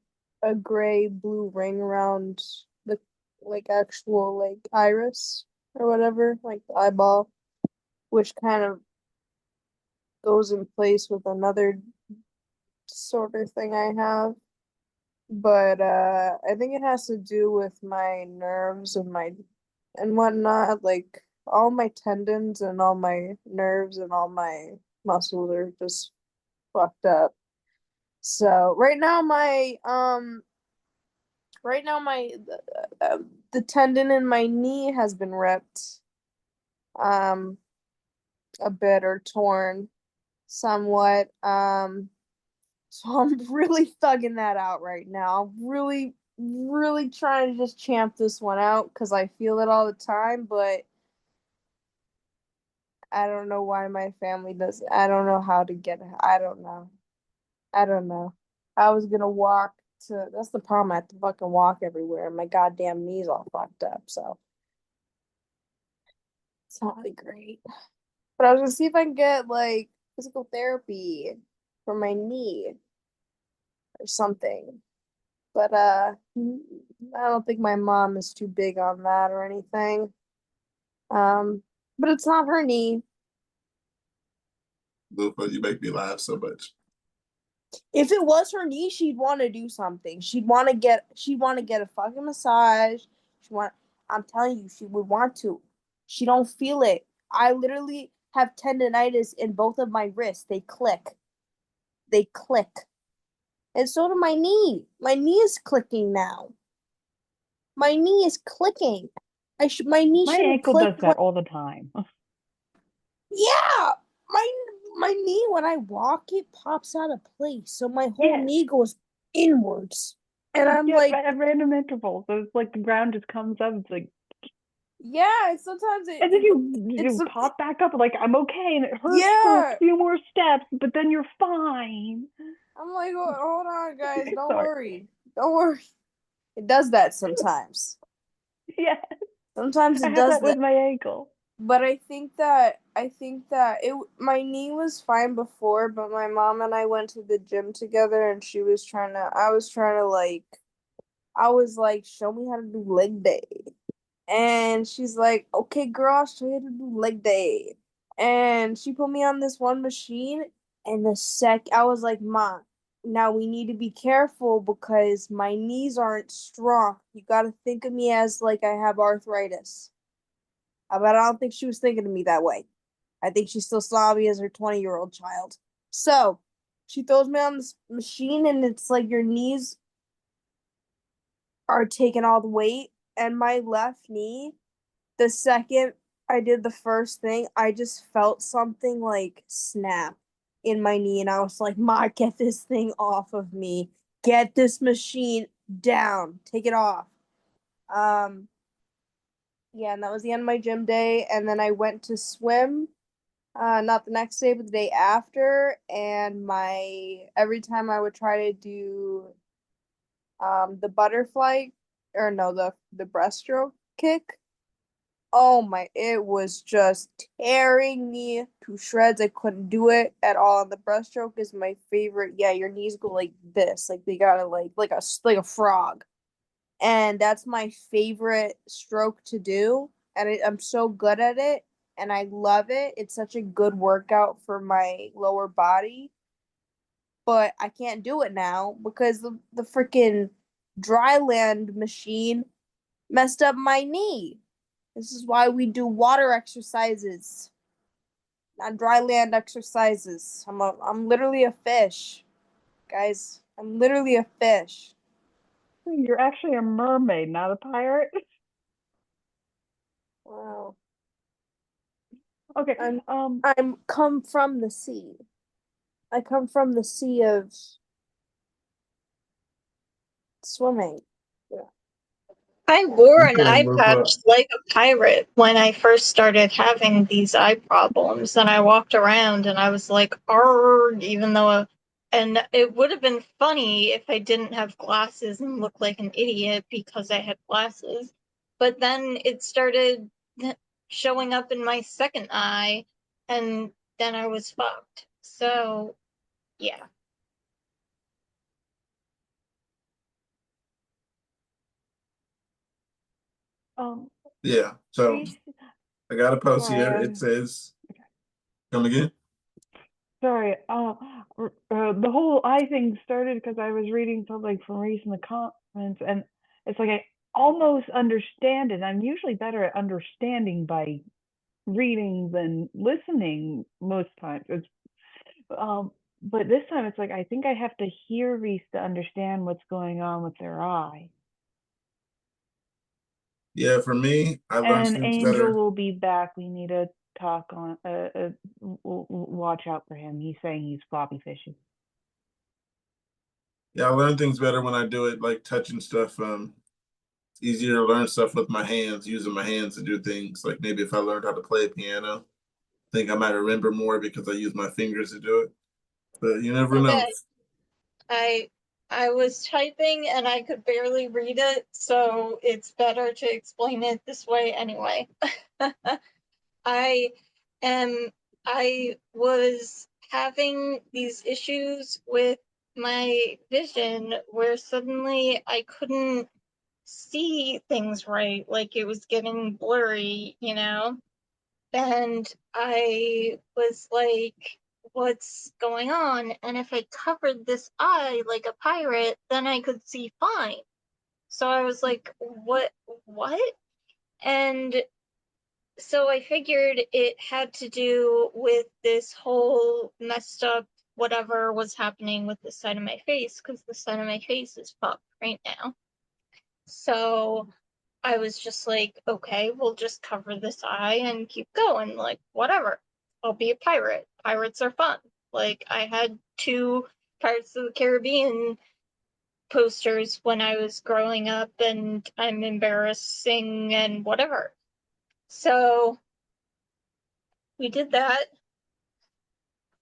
blue ring around the like actual like iris or whatever, like the eyeball, which kind of goes in place with another sort of thing I have. But I think it has to do with my nerves and whatnot. Like all my tendons and all my nerves and all my muscles are just fucked up. So right now my the tendon in my knee has been ripped um a bit or torn somewhat. So I'm really thugging that out right now. Really trying to just champ this one out because I feel it all the time, but I don't know why my family does. I don't know how to get. I don't know. I don't know. I was gonna walk to. That's the problem. I have to fucking walk everywhere, and my goddamn knees all fucked up. So it's not really great. But I was gonna see if I can get like physical therapy for my knee or something. But I don't think my mom is too big on that or anything. But it's not her knee. Lupa, you make me laugh so much. If it was her knee, she'd want to do something. She'd want to get a fucking massage. She want I'm telling you, she would want to. She don't feel it. I literally have tendonitis in both of my wrists. They click. They click. And so do my knee. My knee is clicking now. My knee is clicking. My knee My should have ankle does clicked. that all the time. Yeah, my knee when I walk it pops out of place, so my whole Yes. knee goes inwards, and I'm Yeah, like, at random intervals. So it's like the ground just comes up. It's like, yeah. Sometimes and then you pop back up like I'm okay, and it hurts for a yeah. few more steps, but then you're fine. I'm like, hold on, guys, don't Sorry. worry, don't worry. It does that sometimes. Yes. Sometimes I it have does that with that. my ankle. But I think that my knee was fine before, but my mom and I went to the gym together, and I was like, show me how to do leg day. And she's like, okay, girl, I'll show you how to do leg day. And she put me on this one machine, and I was like, Ma, now we need to be careful because my knees aren't strong. You got to think of me as like I have arthritis. But I don't think she was thinking of me that way. I think she still saw me as her 20-year-old child. So she throws me on this machine, and it's like your knees are taking all the weight, and my left knee, the second I did the first thing, I just felt something like snap in my knee, and I was like, "Ma, get this thing off of me. Get this machine down. Take it off." Yeah, and that was the end of my gym day, and then I went to swim. Not the next day, but the day after, and my every time I would try to do the butterfly, or no, the breaststroke kick. Oh my, it was just tearing me to shreds. I couldn't do it at all. And the breaststroke is my favorite. Yeah, your knees go like this, like they gotta like a frog. And that's my favorite stroke to do. And I'm so good at it, and I love it. It's such a good workout for my lower body. But I can't do it now because the freaking dry land machine messed up my knee. This is why we do water exercises, not dry land exercises. I'm literally a fish, guys. I'm literally a fish. You're actually a mermaid, not a pirate. Wow. Okay. I'm come from the sea. I come from the sea of swimming. Yeah. I wore I'm an gonna eye look up. patch like a pirate when I first started having these eye problems, and I walked around and I was like, "Arg!" Even though, and it would have been funny if I didn't have glasses and looked like an idiot because I had glasses. But then it started showing up in my second eye, and then I was fucked. So, yeah. Yeah. So I got a post here. Sorry, It says, "Come again." sorry. The whole eye thing started because I was reading something from Reese in the comments, and it's like I almost understand it. I'm usually better at understanding by reading than listening most times. It's but this time it's like I think I have to hear Reese to understand what's going on with their eye. Yeah, for me, I learned And things Angel better. will be back. We need to talk on. Watch out for him. He's saying he's floppy fishy. Yeah, I learn things better when I do it, like touching stuff. It's easier to learn stuff with my hands, using my hands to do things. Like maybe if I learned how to play a piano, I think I might remember more because I use my fingers to do it. But you never know. Okay. I was typing and I could barely read it, so it's better to explain it this way anyway. I I was having these issues with my vision where suddenly I couldn't see things right, like it was getting blurry, you know? And I was like, what's going on? And if I covered this eye like a pirate, then I could see fine. So I was like, what? And so I figured it had to do with this whole messed up whatever was happening with the side of my face, because the side of my face is fucked right now. So I was just like, okay, we'll just cover this eye and keep going. Like, whatever. I'll be a pirate. Pirates are fun. Like, I had 2 Pirates of the Caribbean posters when I was growing up, and I'm embarrassing and whatever. So we did that.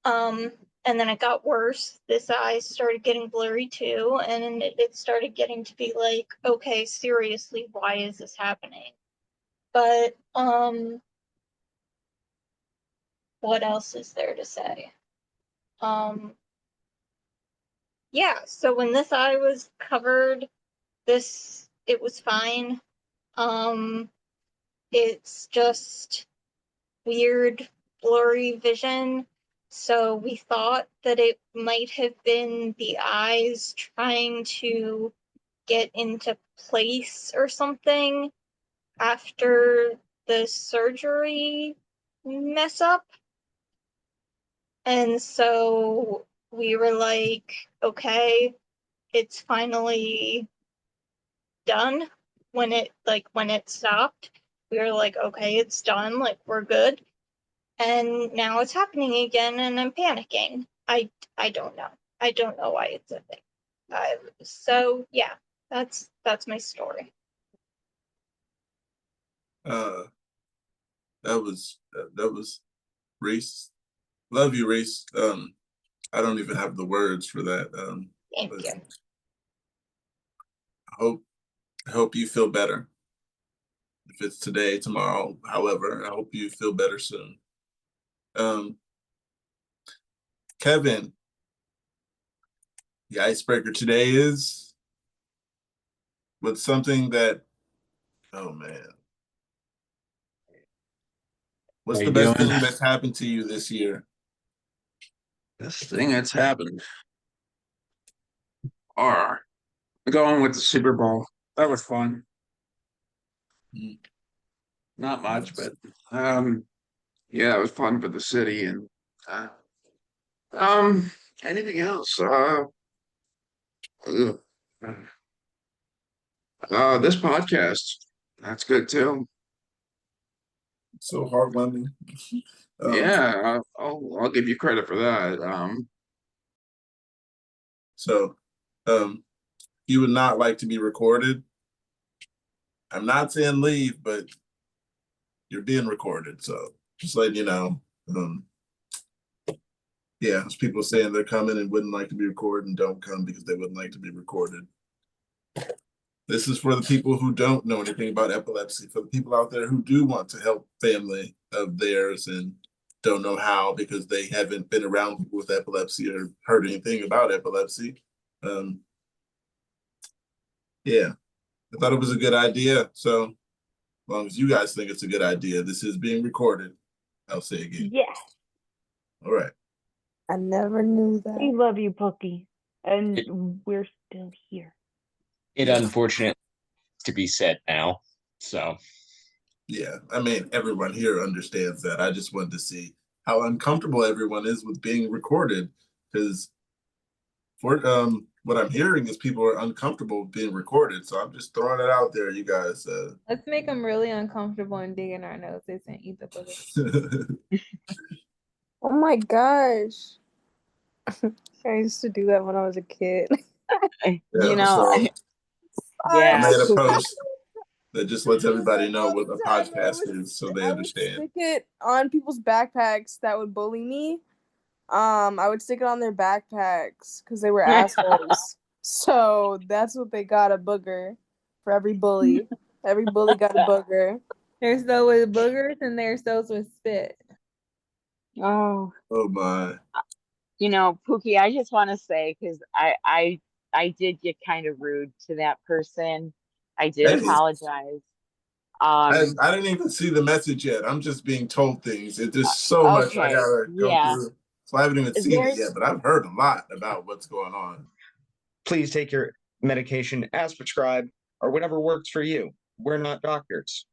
And then it got worse. This eye started getting blurry too, and it started getting to be like, okay, seriously, why is this happening? But what else is there to say? Yeah, so when this eye was covered, it was fine. It's just weird, blurry vision. So we thought that it might have been the eyes trying to get into place or something after the surgery mess up. And so we were like, okay, it's finally done when it stopped. We were like, okay, it's done, like we're good. And now it's happening again and I'm panicking. I don't know. I don't know why it's a thing. So yeah, that's my story. That was Reese. Love you, Reese. I don't even have the words for that. Thank you. I hope you feel better. If it's today, tomorrow, however, I hope you feel better soon. Kevin, the icebreaker today is with something that, oh man. What's How the you best doing? thing that's happened to you this year? Best thing that's happened. I'm going with the Super Bowl. That was fun. Mm. Not much, but yeah, it was fun for the city and anything else? Ugh. This podcast. That's good too. So heartwarming. Yeah, I'll give you credit for that. So, you would not like to be recorded. I'm not saying leave, but you're being recorded. So just letting you know. Yeah, there's people saying they're coming and wouldn't like to be recorded and don't come because they wouldn't like to be recorded. This is for the people who don't know anything about epilepsy, for the people out there who do want to help family of theirs and don't know how because they haven't been around people with epilepsy or heard anything about epilepsy. Yeah, I thought it was a good idea. So as long as you guys think it's a good idea, this is being recorded. I'll say again. Yes. All right. I never knew that. We love you, Pookie. And we're still here. It unfortunately to be said now. So yeah, I mean, everyone here understands that. I just wanted to see how uncomfortable everyone is with being recorded, because for what I'm hearing is people are uncomfortable with being recorded. So I'm just throwing it out there, you guys. Let's make them really uncomfortable and dig in our noses and eat the booger. Oh my gosh. I used to do that when I was a kid. You know, so yeah. I made a post that just lets everybody know what a podcast is so they understand. Stick it on people's backpacks that would bully me. I would stick it on their backpacks because they were assholes. So that's what they got, a booger for every bully. Every bully got a booger. There's those with boogers and there's those with spit. Oh my. You know, Pookie, I just want to say, because I did get kind of rude to that person. I did apologize. I didn't even see the message yet. I'm just being told things. There's so much I gotta go through. So I haven't even seen it yet, but I've heard a lot about what's going on. Please take your medication as prescribed or whatever works for you. We're not doctors.